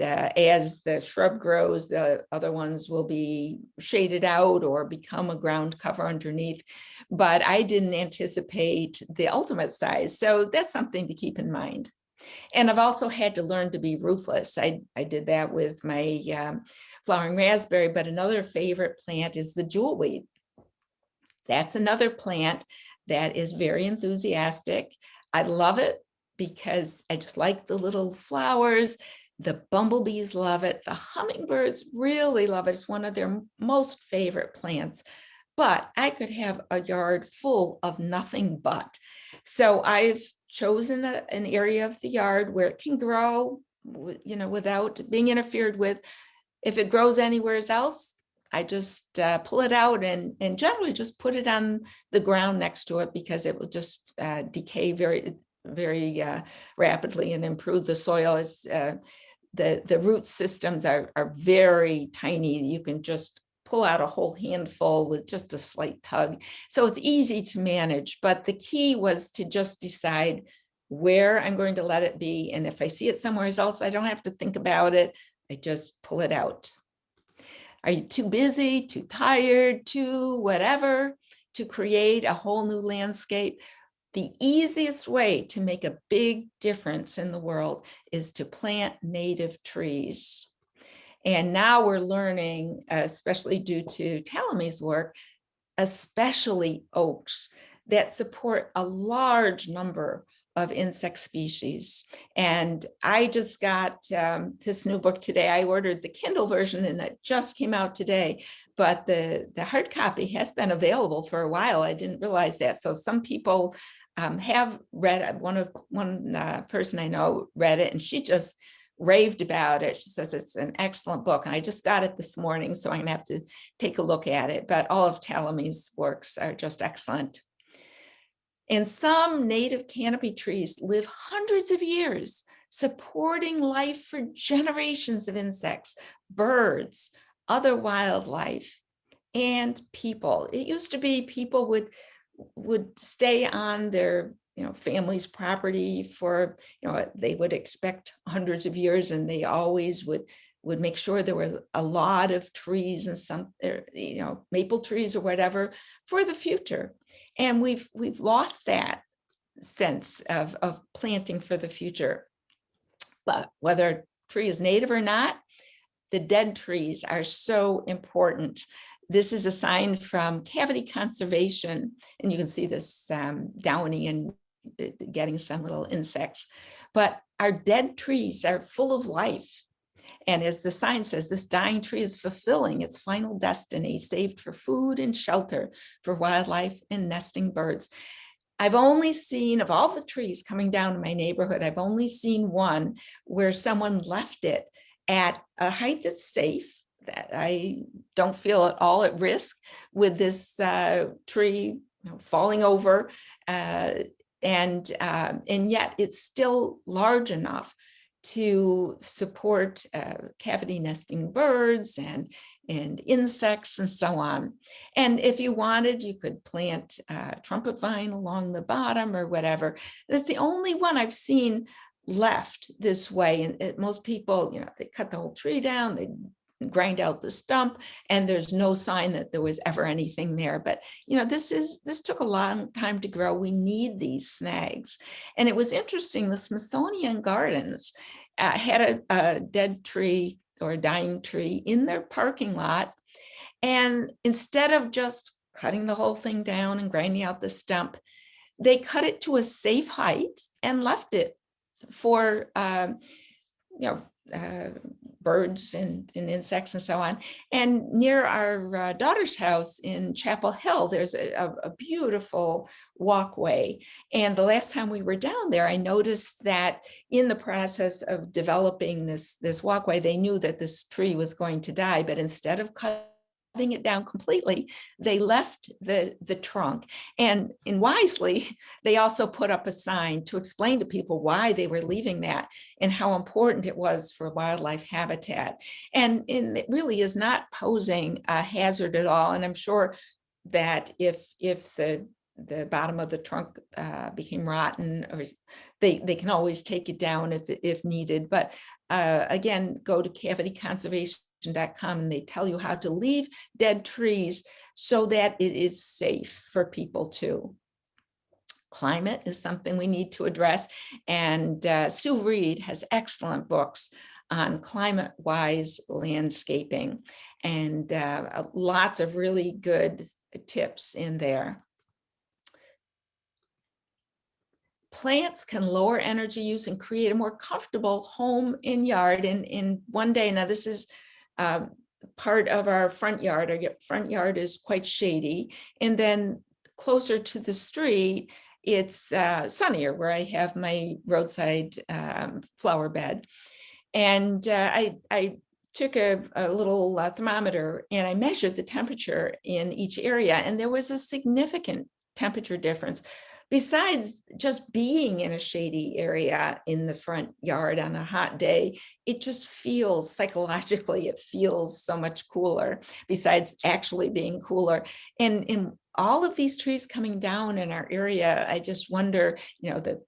as the shrub grows, the other ones will be shaded out or become a ground cover underneath. But I didn't anticipate the ultimate size. So that's something to keep in mind. And I've also had to learn to be ruthless. I did that with my flowering raspberry, but another favorite plant is the jewelweed. That's another plant that is very enthusiastic. I love it because I just like the little flowers. The bumblebees love it. The hummingbirds really love it. It's one of their most favorite plants. But I could have a yard full of nothing but. So I've chosen an area of the yard where it can grow, you know, without being interfered with. If it grows anywhere else, I just pull it out and generally just put it on the ground next to it, because it will just decay very, very rapidly and improve the soil. As the root systems are very tiny. You can just pull out a whole handful with just a slight tug. So it's easy to manage, but the key was to just decide where I'm going to let it be. And if I see it somewhere else, I don't have to think about it. I just pull it out. Are you too busy, too tired, too whatever to create a whole new landscape? The easiest way to make a big difference in the world is to plant native trees. And now we're learning, especially due to Talamy's work, especially oaks that support a large number of insect species. And I just got this new book today. I ordered the Kindle version and it just came out today, but the hard copy has been available for a while. I didn't realize that. So some people have read it. One person I know read it and she just raved about it. She says it's an excellent book. And I just got it this morning, so I'm gonna have to take a look at it. But all of Talamy's works are just excellent. And some native canopy trees live hundreds of years, supporting life for generations of insects, birds, other wildlife, and people. It used to be people would stay on their family's property for, they would expect hundreds of years, and they always would make sure there was a lot of trees and some, maple trees or whatever for the future. And we've lost that sense of planting for the future. But whether a tree is native or not, the dead trees are so important. This is a sign from Cavity Conservation, and you can see this downy and getting some little insects. But our dead trees are full of life. And as the sign says, this dying tree is fulfilling its final destiny, saved for food and shelter for wildlife and nesting birds. I've only seen, of all the trees coming down in my neighborhood, I've only seen one where someone left it at a height that's safe, that I don't feel at all at risk with this tree falling over, and yet it's still large enough to support cavity nesting birds and insects and so on. And if you wanted, you could plant trumpet vine along the bottom or whatever. That's the only one I've seen left this way. And most people, they cut the whole tree down, they grind out the stump, and there's no sign that there was ever anything there. But this took a long time to grow. We need these snags. And it was interesting, the Smithsonian Gardens had a dead tree or a dying tree in their parking lot, and instead of just cutting the whole thing down and grinding out the stump, they cut it to a safe height and left it for birds and insects and so on. And near our daughter's house in Chapel Hill, there's a beautiful walkway. And the last time we were down there, I noticed that in the process of developing this walkway, they knew that this tree was going to die, but instead of cutting it down completely, they left the trunk. And wisely, they also put up a sign to explain to people why they were leaving that and how important it was for wildlife habitat. And it really is not posing a hazard at all. And I'm sure that if the bottom of the trunk became rotten, or they can always take it down if needed. But again, go to cavityconservation.com and they tell you how to leave dead trees so that it is safe for people too. Climate is something we need to address, and Sue Reed has excellent books on climate-wise landscaping, and lots of really good tips in there. Plants can lower energy use and create a more comfortable home and yard. In one day, now this is part of our front yard. Our front yard is quite shady. And then closer to the street, it's sunnier, where I have my roadside flower bed. And I took a little thermometer and I measured the temperature in each area, and there was a significant temperature difference. Besides just being in a shady area in the front yard on a hot day, it just feels psychologically, it feels so much cooler besides actually being cooler. And in all of these trees coming down in our area, I just wonder,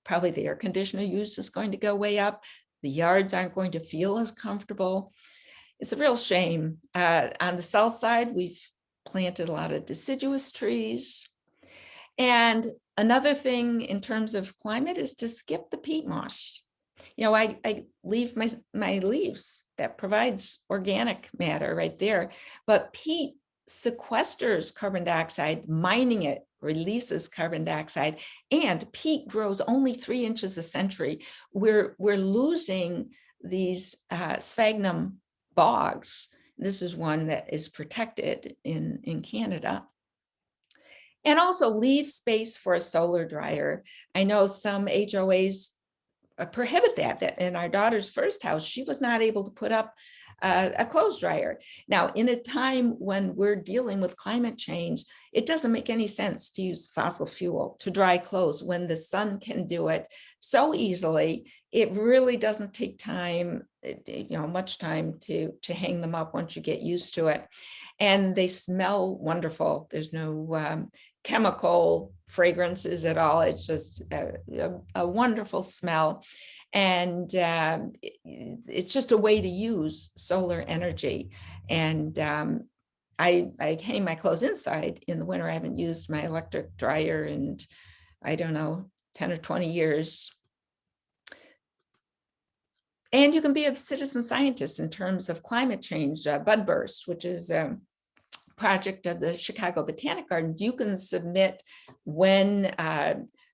probably the air conditioner use is going to go way up. The yards aren't going to feel as comfortable. It's a real shame. On the south side, we've planted a lot of deciduous trees. And another thing in terms of climate is to skip the peat moss. I leave my leaves. That provides organic matter right there. But peat sequesters carbon dioxide, mining it releases carbon dioxide, and peat grows only 3 inches a century. We're losing these sphagnum bogs. This is one that is protected in Canada. And also leave space for a solar dryer. I know some HOAs prohibit that in our daughter's first house, she was not able to put up a clothes dryer. Now, in a time when we're dealing with climate change, it doesn't make any sense to use fossil fuel to dry clothes when the sun can do it so easily. It really doesn't take time, much time to hang them up once you get used to it. And they smell wonderful. There's no chemical fragrances at all. It's just a wonderful smell. And it's just a way to use solar energy. And I hang my clothes inside in the winter. I haven't used my electric dryer in, I don't know, 10 or 20 years. And you can be a citizen scientist in terms of climate change. Budburst, which is a project of the Chicago Botanic Garden, you can submit when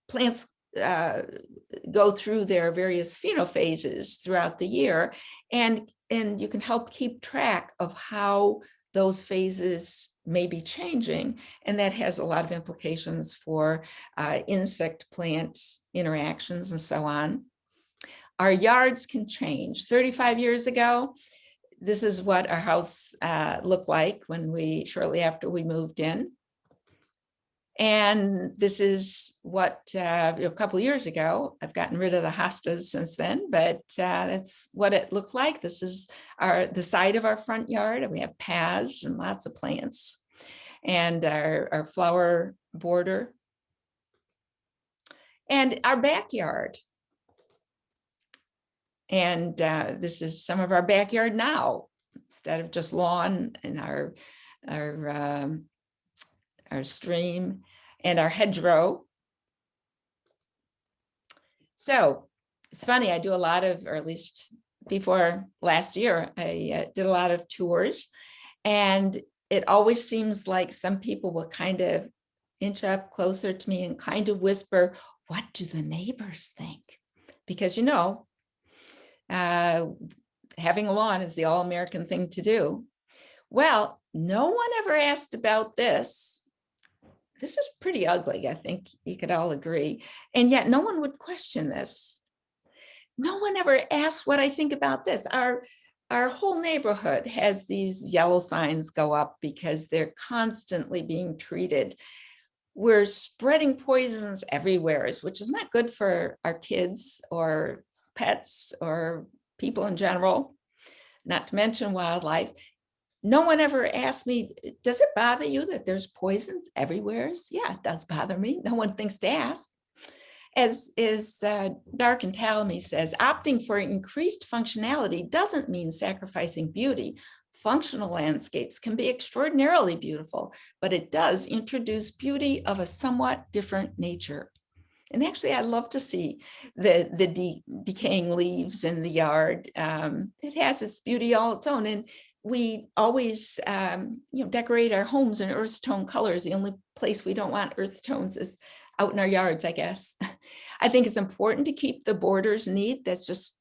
plants go through their various phenophases throughout the year, and you can help keep track of how those phases may be changing, and that has a lot of implications for insect-plant interactions and so on. Our yards can change. 35 years ago, this is what our house looked like shortly after we moved in. And this is what, a couple of years ago, I've gotten rid of the hostas since then, but that's what it looked like. This is the side of our front yard, and we have paths and lots of plants, and our flower border, and our backyard. And this is some of our backyard now, instead of just lawn, and our stream and our hedgerow. So it's funny, I do a lot of, or at least before last year, I did a lot of tours, and it always seems like some people will kind of inch up closer to me and kind of whisper, what do the neighbors think? Because, having a lawn is the all-American thing to do. Well, no one ever asked about this. This is pretty ugly, I think you could all agree. And yet no one would question this. No one ever asked what I think about this. Our whole neighborhood has these yellow signs go up because they're constantly being treated. We're spreading poisons everywhere, which is not good for our kids or pets or people in general, not to mention wildlife. No one ever asked me, does it bother you that there's poisons everywhere? Yeah, it does bother me. No one thinks to ask. As Dark and Talamy says, opting for increased functionality doesn't mean sacrificing beauty. Functional landscapes can be extraordinarily beautiful, but it does introduce beauty of a somewhat different nature. And actually, I love to see the decaying leaves in the yard. It has its beauty all its own. And we always, decorate our homes in earth tone colors. The only place we don't want earth tones is out in our yards, I guess. I think it's important to keep the borders neat. That's just,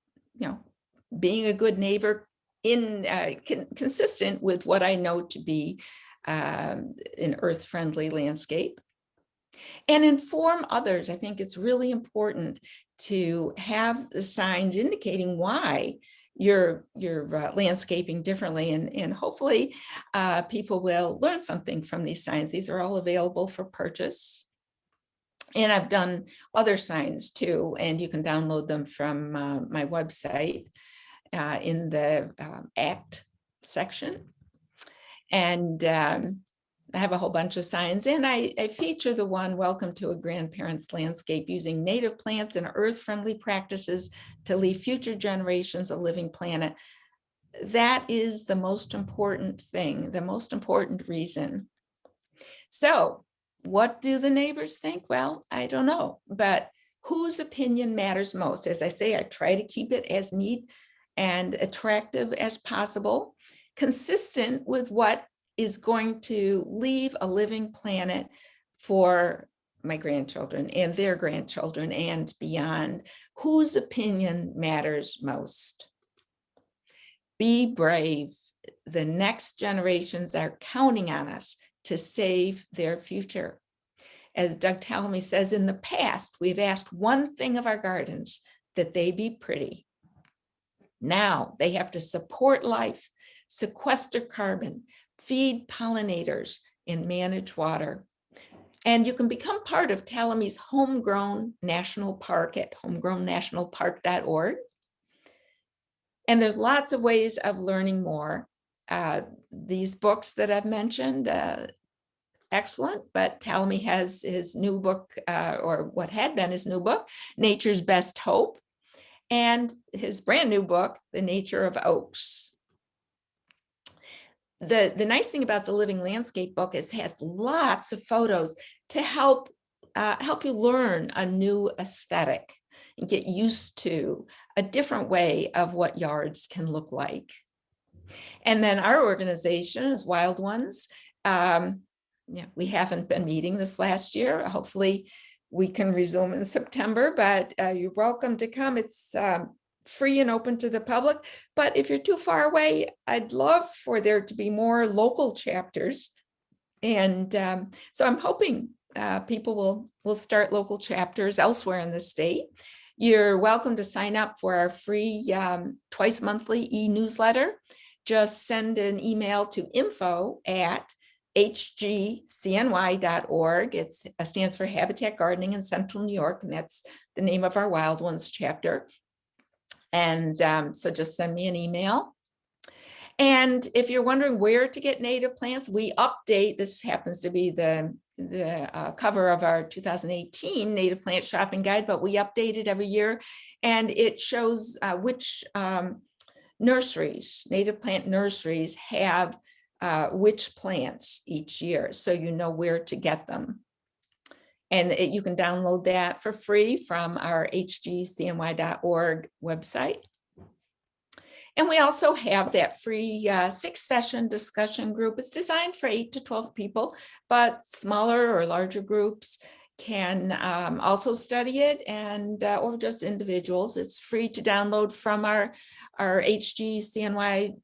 being a good neighbor consistent with what I know to be an earth-friendly landscape. And inform others. I think it's really important to have the signs indicating why your landscaping differently, and hopefully people will learn something from these signs. These are all available for purchase. And I've done other signs too, and you can download them from my website in the ACT section. And I have a whole bunch of signs, and I feature the one, Welcome to a Grandparent's Landscape, using native plants and earth-friendly practices to leave future generations a living planet. That is the most important thing, the most important reason. So what do the neighbors think? Well, I don't know, but whose opinion matters most? As I say, I try to keep it as neat and attractive as possible, consistent with what is going to leave a living planet for my grandchildren and their grandchildren and beyond. Whose opinion matters most? Be brave. The next generations are counting on us to save their future. As Doug Tallamy says, in the past, we've asked one thing of our gardens, that they be pretty. Now they have to support life, sequester carbon, feed pollinators, and manage water. And you can become part of Tallamy's Homegrown National Park at homegrownnationalpark.org. And there's lots of ways of learning more. These books that I've mentioned, excellent, but Tallamy has his new book, or what had been his new book, Nature's Best Hope, and his brand new book, The Nature of Oaks. The nice thing about the Living Landscape book is it has lots of photos to help you learn a new aesthetic and get used to a different way of what yards can look like. And then our organization is Wild Ones. Yeah, we haven't been meeting this last year. Hopefully we can resume in September, but you're welcome to come. It's free and open to the public. But if you're too far away, I'd love for there to be more local chapters. And so I'm hoping people will start local chapters elsewhere in the state. You're welcome to sign up for our free twice monthly e-newsletter. Just send an email to info@hgcny.org. It stands for Habitat Gardening in Central New York, and that's the name of our Wild Ones chapter. And so just send me an email. And if you're wondering where to get native plants, we update. This happens to be the cover of our 2018 Native Plant Shopping Guide, but we update it every year, and it shows which nurseries, native plant nurseries, have which plants each year, so you know where to get them. And you can download that for free from our hgcny.org website. And we also have that free 6-session discussion group. It's designed for 8 to 12 people, but smaller or larger groups can also study it, and or just individuals. It's free to download from our hgcny.org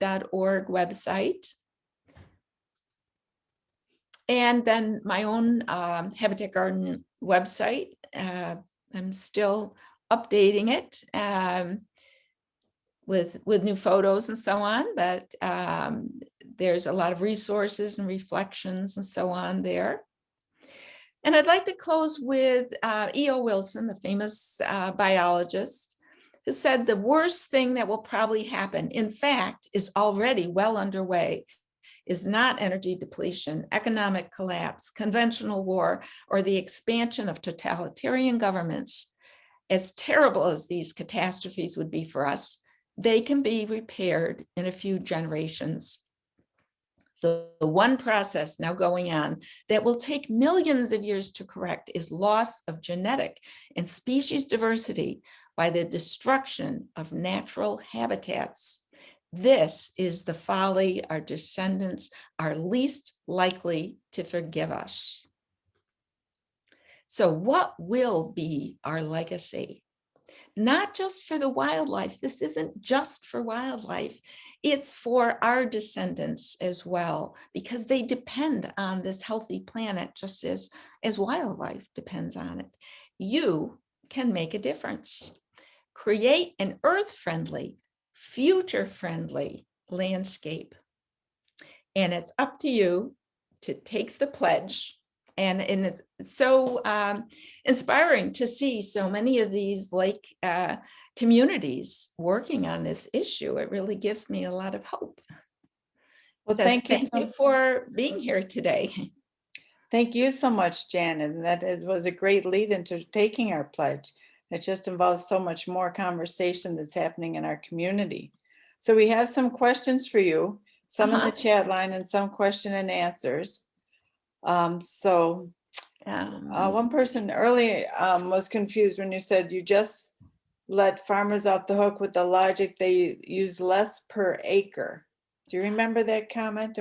website. And then my own Habitat Garden website, I'm still updating it with new photos and so on, but there's a lot of resources and reflections and so on there. And I'd like to close with E.O. Wilson, the famous biologist, who said the worst thing that will probably happen, in fact, is already well underway, is not energy depletion, economic collapse, conventional war, or the expansion of totalitarian governments. As terrible as these catastrophes would be for us, they can be repaired in a few generations. The one process now going on that will take millions of years to correct is loss of genetic and species diversity by the destruction of natural habitats. This is the folly our descendants are least likely to forgive us. So what will be our legacy? Not just for the wildlife. This isn't just for wildlife. It's for our descendants as well, because they depend on this healthy planet just as wildlife depends on it. You can make a difference. Create an earth-friendly, future-friendly landscape. And it's up to you to take the pledge. And it's so inspiring to see so many of these lake communities working on this issue. It really gives me a lot of hope. Well, So thank you for being here today. Thank you so much, Janet. And was a great lead into taking our pledge. It just involves so much more conversation that's happening in our community. So we have some questions for you, some in the chat line and some question and answers. One person early was confused when you said you just let farmers off the hook with the logic they use less per acre. Do you remember that comment?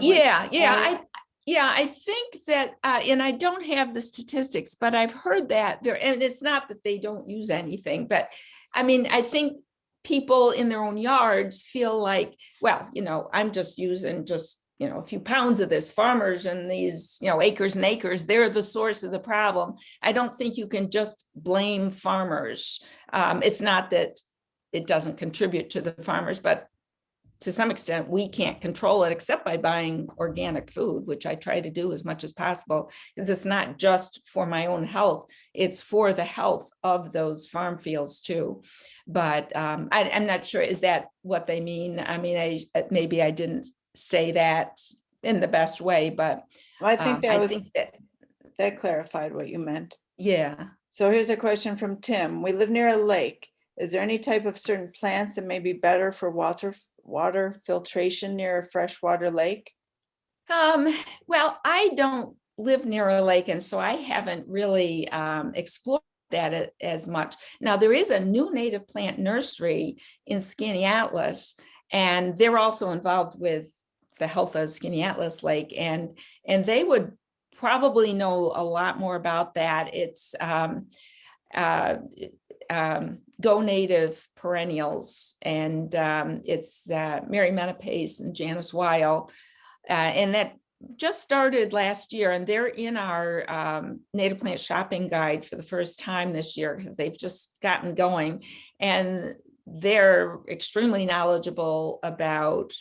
I think that, and I don't have the statistics, but I've heard that there, and it's not that they don't use anything, but I mean, I think people in their own yards feel like, well, I'm just using a few pounds of this. Farmers and these, acres and acres, they're the source of the problem. I don't think you can just blame farmers. It's not that it doesn't contribute to the farmers, but to some extent, we can't control it except by buying organic food, which I try to do as much as possible, because it's not just for my own health, it's for the health of those farm fields too. But I'm not sure, is that what they mean? I mean, maybe I didn't say that in the best way, but I think that clarified what you meant. Yeah. So here's a question from Tim. We live near a lake. Is there any type of certain plants that may be better for water filtration near a freshwater lake? Well, I don't live near a lake, and so I haven't really explored that as much. Now, there is a new native plant nursery in Skaneateles, and they're also involved with the health of Skaneateles Lake, and they would probably know a lot more about that. It's Go Native Perennials, and it's Mary Menapace and Janice Weil, and that just started last year, and they're in our native plant shopping guide for the first time this year because they've just gotten going, and they're extremely knowledgeable about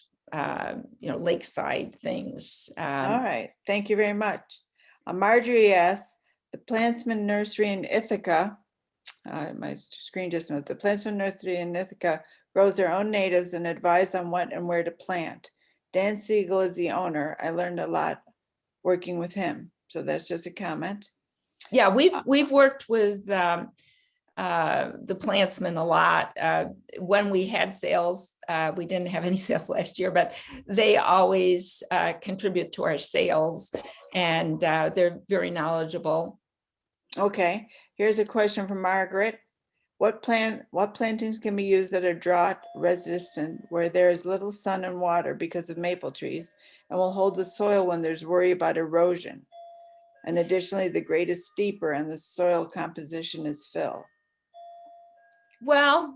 lakeside things. All right, thank you very much. Marjorie asks, the Plantsman Nursery in Ithaca, my screen just moved, the Plantsman Nursery in Ithaca grows their own natives and advise on what and where to plant. Dan Siegel is the owner. I learned a lot working with him. So that's just a comment. Yeah, we've worked with the Plantsman a lot. When we had sales, we didn't have any sales last year, but they always contribute to our sales, and they're very knowledgeable. Okay, here's a question from Margaret. What plantings can be used that are drought resistant, where there is little sun and water because of maple trees, and will hold the soil when there's worry about erosion? And additionally, the grade is steeper and the soil composition is fill. Well,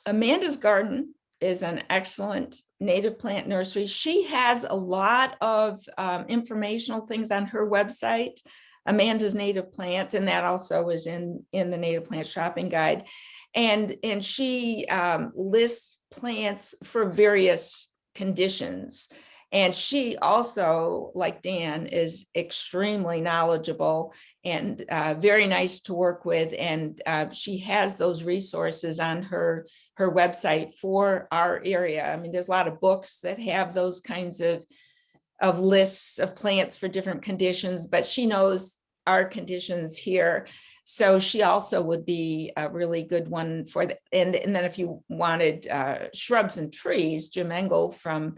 Amanda's Garden is an excellent native plant nursery. She has a lot of informational things on her website, Amanda's Native Plants, and that also is in the Native Plant Shopping Guide. And she lists plants for various conditions. And she also, like Dan, is extremely knowledgeable and very nice to work with. And she has those resources on her website for our area. I mean, there's a lot of books that have those kinds of lists of plants for different conditions, but she knows our conditions here. So she also would be a really good one for the, and then if you wanted shrubs and trees, Jim Engel from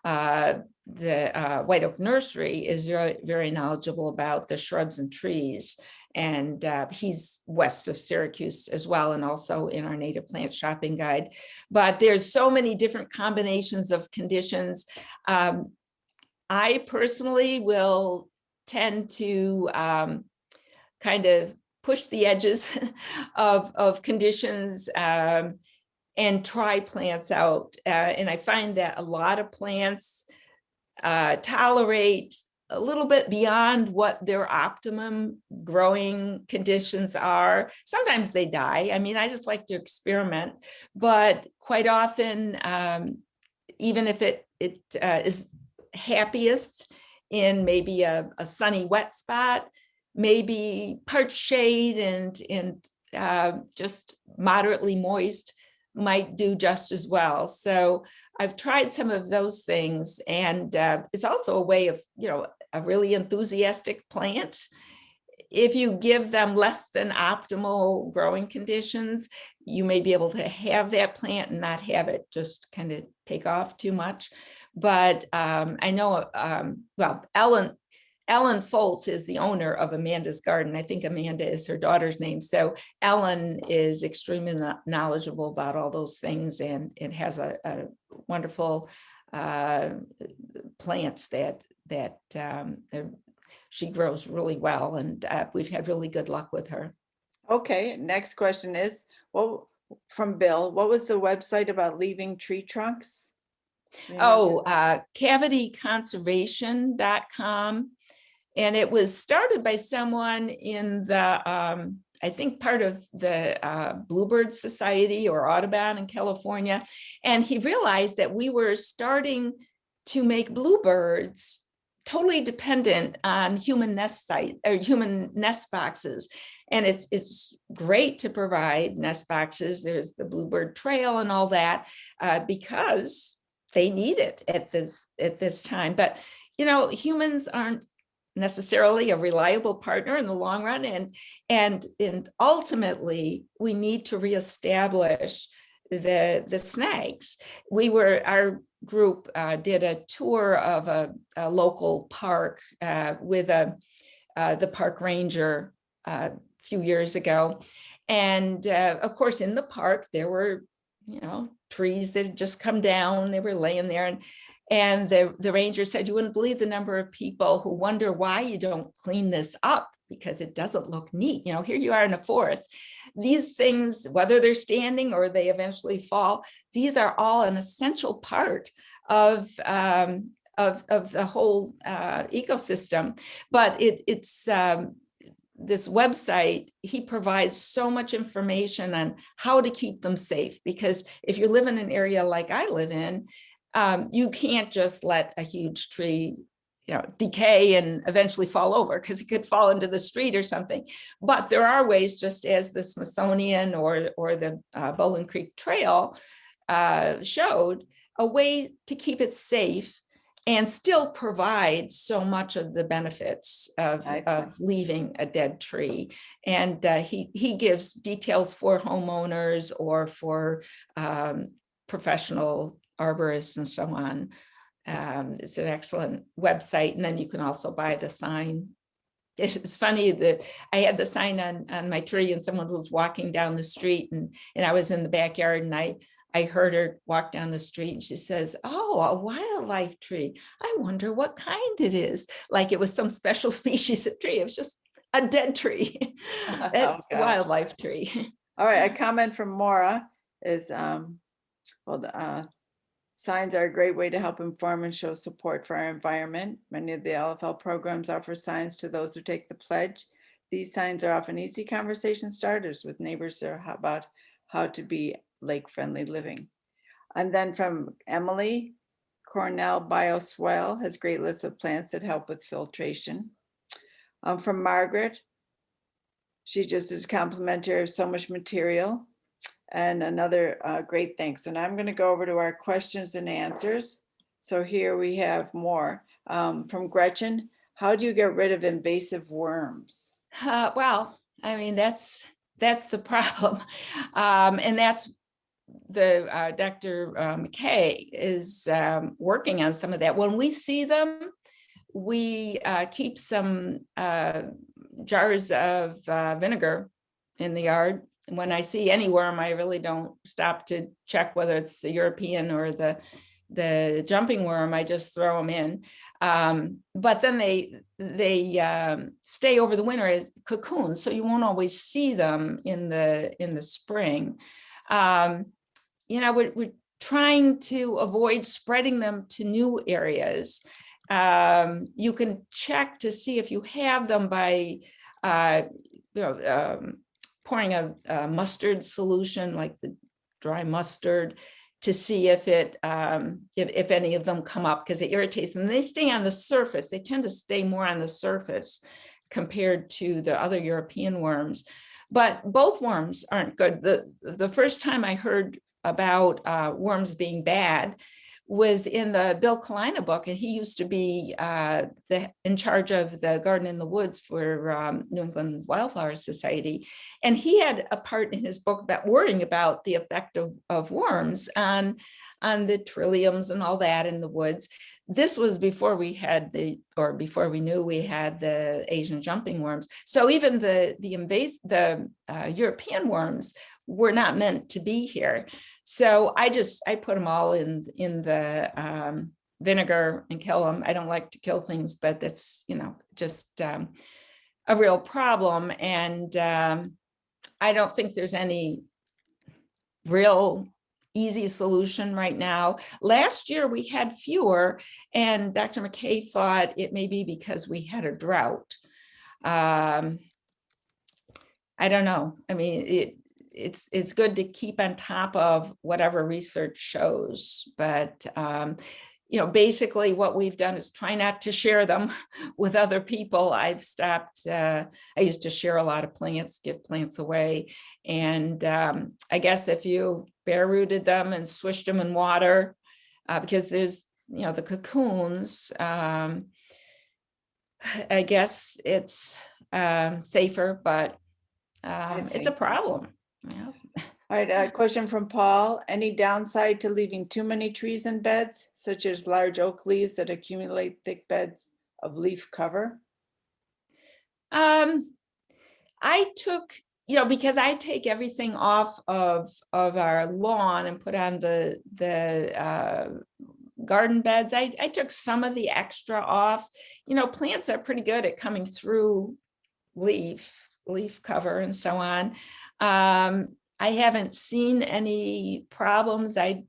the White Oak Nursery is very, very knowledgeable about the shrubs and trees. And he's west of Syracuse as well, and also in our native plant shopping guide. But there's so many different combinations of conditions. I personally will tend to kind of push the edges of conditions and try plants out. And I find that a lot of plants tolerate a little bit beyond what their optimum growing conditions are. Sometimes they die. I mean, I just like to experiment, but quite often, even if it is happiest in maybe a sunny, wet spot, maybe part shade and just moderately moist might do just as well. So I've tried some of those things, and it's also a way of, a really enthusiastic plant. If you give them less than optimal growing conditions, you may be able to have that plant and not have it just kind of take off too much. But I know, well, Ellen Foltz is the owner of Amanda's Garden. I think Amanda is her daughter's name. So Ellen is extremely knowledgeable about all those things, and it has a wonderful plants that she grows really well, and we've had really good luck with her. Okay, next question is, well, from Bill, what was the website about leaving tree trunks? Cavityconservation.com. And it was started by someone in the, I think part of the Bluebird Society or Audubon in California. And he realized that we were starting to make bluebirds totally dependent on human nest site or human nest boxes. And it's great to provide nest boxes. There's the Bluebird Trail and all that, because they need it at this time. But, humans aren't necessarily a reliable partner in the long run. And ultimately, we need to reestablish the snags. Our group did a tour of a local park with the park ranger a few years ago. And of course, in the park, there were, trees that had just come down. They were laying there. And the ranger said, you wouldn't believe the number of people who wonder why you don't clean this up, because it doesn't look neat. Here you are in a forest. These things, whether they're standing or they eventually fall, these are all an essential part of the whole ecosystem. But it's this website, he provides so much information on how to keep them safe, because if you live in an area like I live in, you can't just let a huge tree decay and eventually fall over, because it could fall into the street or something. But there are ways, just as the Smithsonian or the Bowling Creek Trail showed, a way to keep it safe and still provide so much of the benefits of leaving a dead tree. And he gives details for homeowners or for professional arborists and so on. It's an excellent website. And then you can also buy the sign. It's funny that I had the sign on my tree, and someone was walking down the street, and I was in the backyard, and I heard her walk down the street, and she says, "Oh, a wildlife tree. I wonder what kind it is." Like it was some special species of tree. It was just a dead tree. That's a wildlife tree. All right, a comment from Maura is, signs are a great way to help inform and show support for our environment. Many of the LFL programs offer signs to those who take the pledge. These signs are often easy conversation starters with neighbors about how to be lake-friendly living. And then from Emily, Cornell Bioswale has great lists of plants that help with filtration. From Margaret, she just is complimentary of so much material. And another great thanks. And I'm going to go over to our questions and answers. So here we have more from Gretchen. How do you get rid of invasive worms? Well, I mean, that's the problem. And that's the Dr. McKay is working on some of that. When we see them, we keep some jars of vinegar in the yard. When I see any worm, I really don't stop to check whether it's the European or the jumping worm. I just throw them in. But then they stay over the winter as cocoons, so you won't always see them in the spring. We're trying to avoid spreading them to new areas. You can check to see if you have them by pouring a mustard solution, like the dry mustard, to see if it if any of them come up, because it irritates them. They stay on the surface. They tend to stay more on the surface compared to the other European worms. But both worms aren't good. The first time I heard about worms being bad was in the Bill Kalina book, and he used to be in charge of the Garden in the Woods for New England Wildflower Society. And he had a part in his book about worrying about the effect of worms on the trilliums and all that in the woods. This was before we had before we knew we had the Asian jumping worms. So even the European worms were not meant to be here. So I put them all in the vinegar and kill them. I don't like to kill things, but that's, just a real problem. And I don't think there's any real easy solution right now. Last year we had fewer, and Dr. McKay thought it may be because we had a drought. I don't know. I mean, it's good to keep on top of whatever research shows, but basically what we've done is try not to share them with other people. I've stopped. I used to share a lot of plants, give plants away, and I guess if you bare rooted them and swished them in water, because there's the cocoons, I guess it's safer, but it's a problem. Yeah. All right, a question from Paul. Any downside to leaving too many trees in beds, such as large oak leaves that accumulate thick beds of leaf cover? I took, because I take everything off of our lawn and put on the garden beds, I took some of the extra off. Plants are pretty good at coming through leaf cover and so on. I haven't seen any problems. That's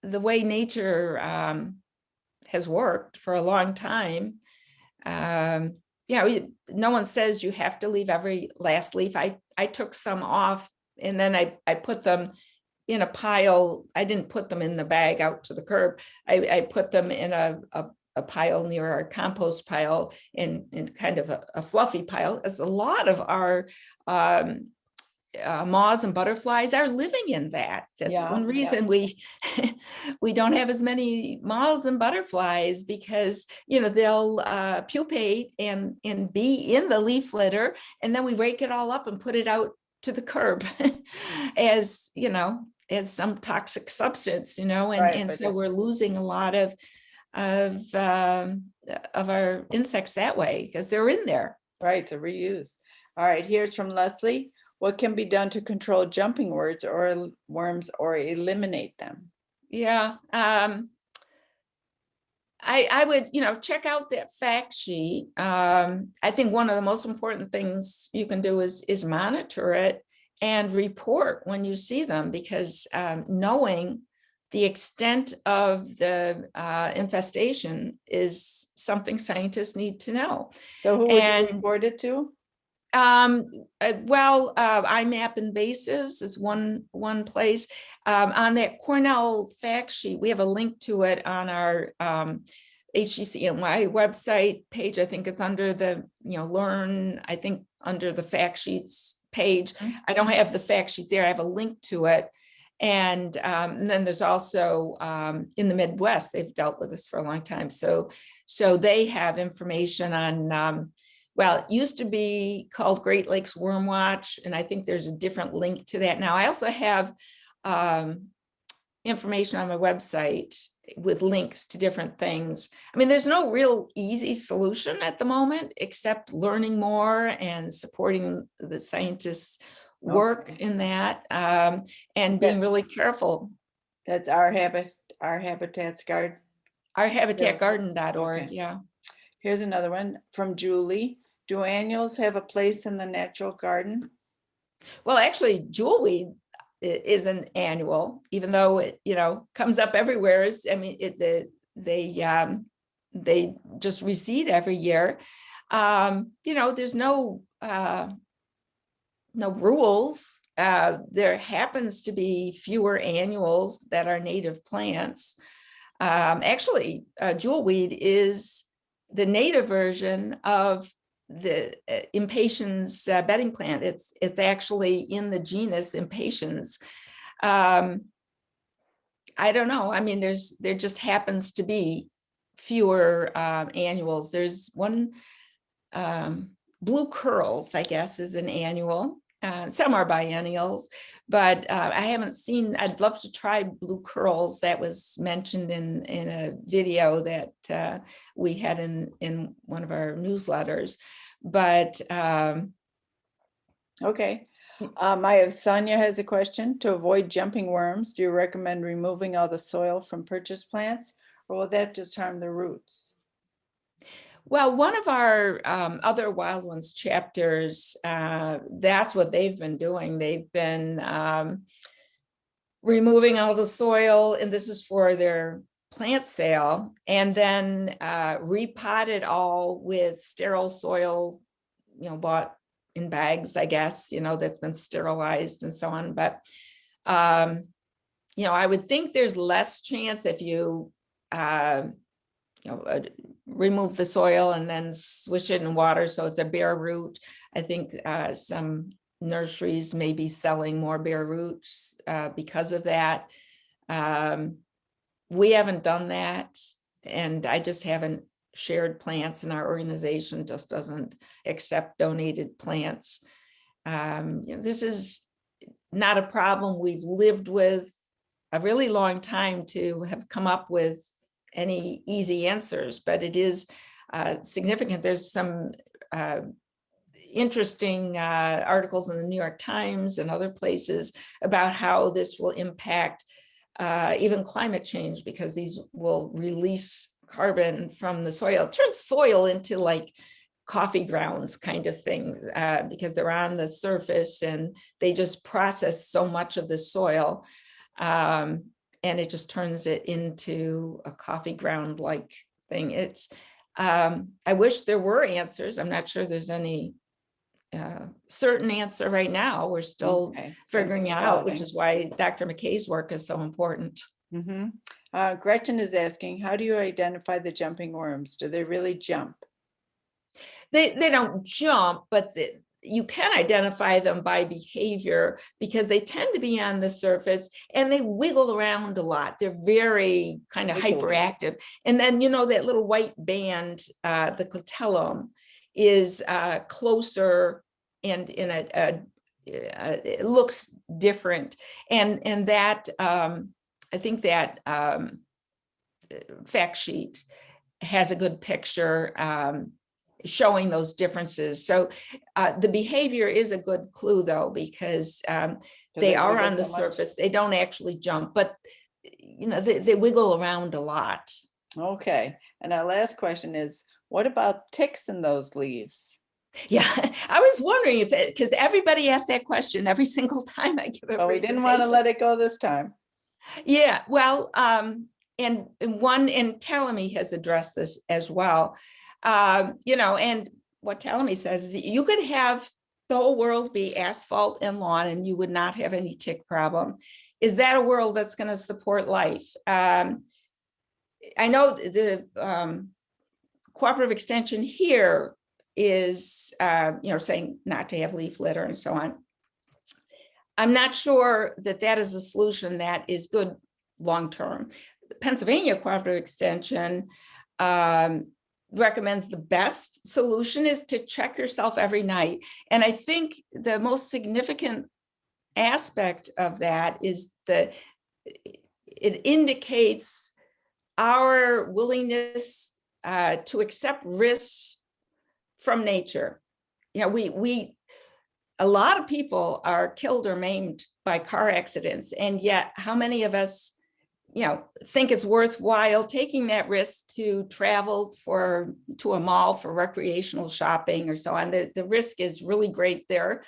the way nature has worked for a long time. No one says you have to leave every last leaf. I took some off, and then I put them in a pile. I didn't put them in the bag out to the curb. I put them in a pile near our compost pile, in kind of a fluffy pile, as a lot of our moths and butterflies are living in that. That's one reason we don't have as many moths and butterflies, because they'll pupate and be in the leaf litter, and then we rake it all up and put it out to the curb as some toxic substance, and so we're losing a lot of our insects that way, because they're in there. Right, to reuse. All right, here's from Leslie. What can be done to control jumping worms or eliminate them? Yeah, I would, check out that fact sheet. I think one of the most important things you can do is monitor it and report when you see them, because knowing the extent of the infestation is something scientists need to know. So who would you report it to? IMAP invasives is one place. On that Cornell fact sheet, we have a link to it on our HGCNY website page. I think it's under the learn, I think under the fact sheets page. I don't have the fact sheets there. I have a link to it. And then there's also in the Midwest, they've dealt with this for a long time. So they have information on, it used to be called Great Lakes Worm Watch, and I think there's a different link to that now. I also have information on my website with links to different things. I mean, there's no real easy solution at the moment, except learning more and supporting the scientists' work in that, and being really careful. That's our Habitat's Garden. Ourhabitatgarden.org. Okay. Yeah. Here's another one from Julie. Do annuals have a place in the natural garden? Well, actually, jewelweed is an annual, even though it, comes up everywhere. I mean, they just recede every year. There's no rules. There happens to be fewer annuals that are native plants. Actually, jewelweed is the native version of the impatiens bedding plant. It's actually in the genus Impatiens. I don't know. I mean, there just happens to be fewer annuals. There's one, blue curls, I guess, is an annual. Some are biennials, but I haven't seen. I'd love to try blue curls. That was mentioned in a video that we had in one of our newsletters. But okay. Sonia has a question. To avoid jumping worms, do you recommend removing all the soil from purchase plants, or will that just harm the roots? Well, one of our other Wild Ones chapters, that's what they've been doing. They've been removing all the soil, and this is for their plant sale, and then repot it all with sterile soil, bought in bags, I guess, that's been sterilized and so on. But, I would think there's less chance if you, remove the soil and then swish it in water so it's a bare root. I think some nurseries may be selling more bare roots because of that. We haven't done that, and I just haven't shared plants, and our organization just doesn't accept donated plants. This is not a problem we've lived with a really long time to have come up with any easy answers, but it is significant. There's some interesting articles in the New York Times and other places about how this will impact even climate change, because these will release carbon from the soil. It turns soil into like coffee grounds kind of thing, because they're on the surface and they just process so much of the soil. And it just turns it into a coffee ground like thing. It's, I wish there were answers. I'm not sure there's any certain answer right now. We're still figuring out, which is why Dr. McKay's work is so important. Gretchen is asking, how do you identify the jumping worms? Do they really jump? They don't jump, but you can identify them by behavior, because they tend to be on the surface and they wiggle around a lot. They're very kind of hyperactive. And then, that little white band, the clitellum, is closer and it looks different. And that, I think that fact sheet has a good picture showing those differences. So the behavior is a good clue, though, because they are on the surface. They don't actually jump, but they wiggle around a lot. Okay. And our last question is, what about ticks in those leaves? Yeah, I was wondering if, because everybody asks that question every single time I give a presentation. We didn't want to let it go this time. Yeah, well, and Talamy has addressed this as well. And what Talamy says is you could have the whole world be asphalt and lawn and you would not have any tick problem. Is that a world that's going to support life? I know the cooperative extension here is, saying not to have leaf litter and so on. I'm not sure that is a solution that is good long-term. The Pennsylvania cooperative extension recommends the best solution is to check yourself every night. And I think the most significant aspect of that is that it indicates our willingness to accept risks from nature. A lot of people are killed or maimed by car accidents, and yet how many of us think it's worthwhile taking that risk to travel to a mall for recreational shopping or so on? The risk is really great there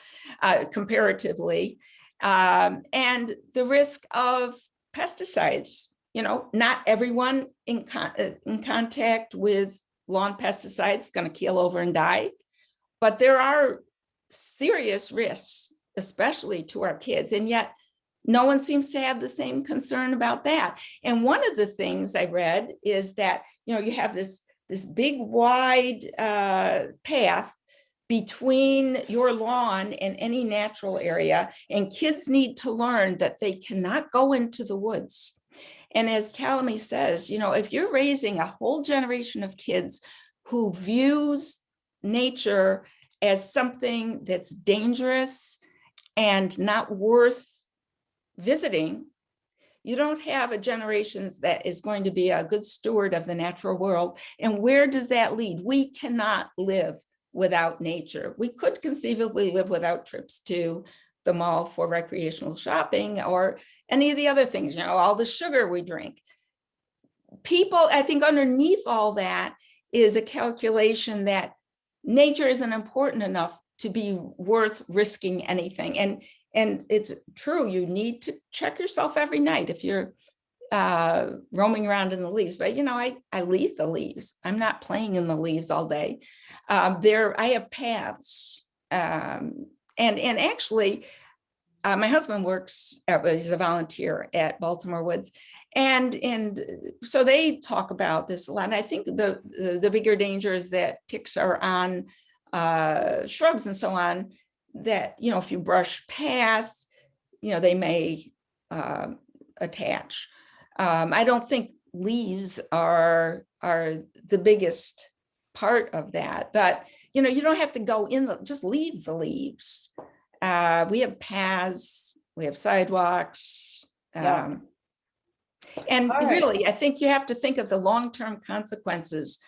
comparatively. And the risk of pesticides. Not everyone in contact with lawn pesticides is going to keel over and die, but there are serious risks, especially to our kids. And yet no one seems to have the same concern about that. And one of the things I read is that, you have this big wide path between your lawn and any natural area, and kids need to learn that they cannot go into the woods. And as Talamy says, if you're raising a whole generation of kids who views nature as something that's dangerous and not worth visiting, you don't have a generation that is going to be a good steward of the natural world. And where does that lead? We cannot live without nature. We could conceivably live without trips to the mall for recreational shopping or any of the other things, all the sugar we drink. People, I think underneath all that is a calculation that nature isn't important enough to be worth risking anything. And it's true, you need to check yourself every night if you're roaming around in the leaves. But I leave the leaves. I'm not playing in the leaves all day. I have paths. And actually, my husband works, he's a volunteer at Baltimore Woods. And so they talk about this a lot. And I think the bigger danger is that ticks are on shrubs and so on, that, if you brush past, they may attach. I don't think leaves are the biggest part of that, but you don't have to go in, just leave the leaves. We have paths, we have sidewalks. Yeah. And All right. really, I think you have to think of the long-term consequences.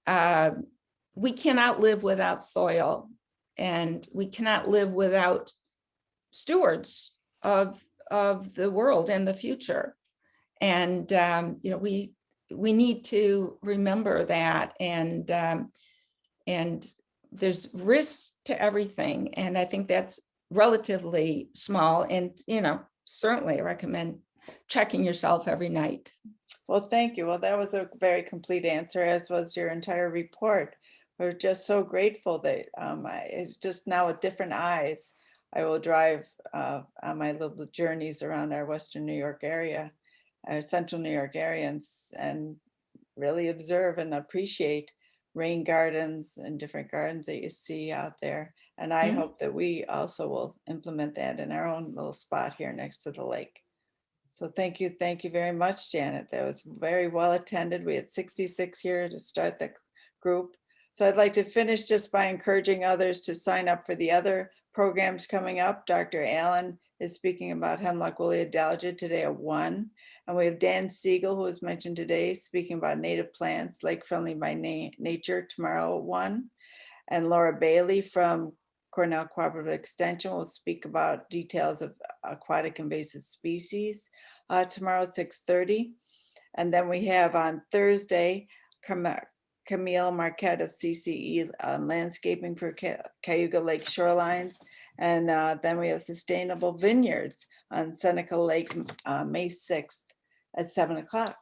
We cannot live without soil, and we cannot live without stewards of the world and the future. And we need to remember that. And there's risks to everything, and I think that's relatively small. And certainly I recommend checking yourself every night. Well, thank you. Well, that was a very complete answer, as was your entire report. We're just so grateful that it's just now with different eyes, I will drive on my little journeys around our Western New York area, our Central New York area, and really observe and appreciate rain gardens and different gardens that you see out there. And I hope that we also will implement that in our own little spot here next to the lake. So thank you very much, Janet. That was very well attended. We had 66 here to start the group. So I'd like to finish just by encouraging others to sign up for the other programs coming up. Dr. Allen is speaking about hemlock woolly adelgid today at 1. And we have Dan Siegel, who was mentioned today, speaking about native plants, lake friendly by nature, tomorrow at 1. And Laura Bailey from Cornell Cooperative Extension will speak about details of aquatic invasive species tomorrow at 6:30. And then we have on Thursday, Camille Marquette of CCE landscaping for Cayuga Lake shorelines. And then we have Sustainable Vineyards on Seneca Lake, May 6th at 7 o'clock.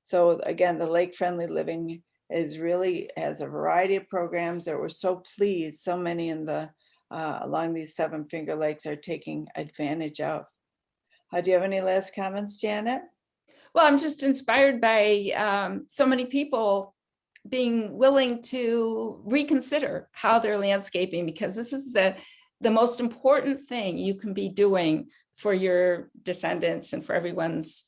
So again, the Lake Friendly Living has a variety of programs that we're so pleased so many in the along these 7 Finger Lakes are taking advantage of. Do you have any last comments, Janet? Well, I'm just inspired by so many people being willing to reconsider how they're landscaping, because this is the most important thing you can be doing for your descendants and for everyone's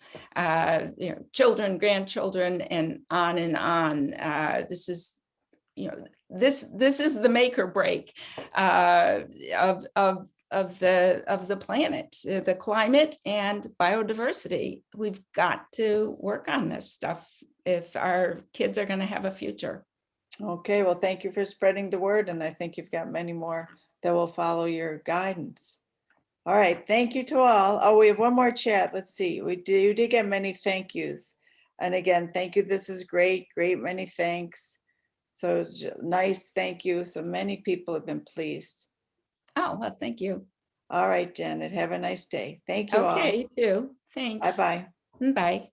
children, grandchildren, and on and on. This is this is the make or break of the planet, the climate and biodiversity. We've got to work on this stuff if our kids are going to have a future. Okay, well, thank you for spreading the word, and I think you've got many more that will follow your guidance. All right, thank you to all. Oh, we have one more chat. Let's see. We did get many thank yous. And again, thank you. This is great, many thanks. So nice, thank you. So many people have been pleased. Oh, well, thank you. All right, Janet, have a nice day. Thank you all. Okay, you too. Thanks. Bye-bye. Bye.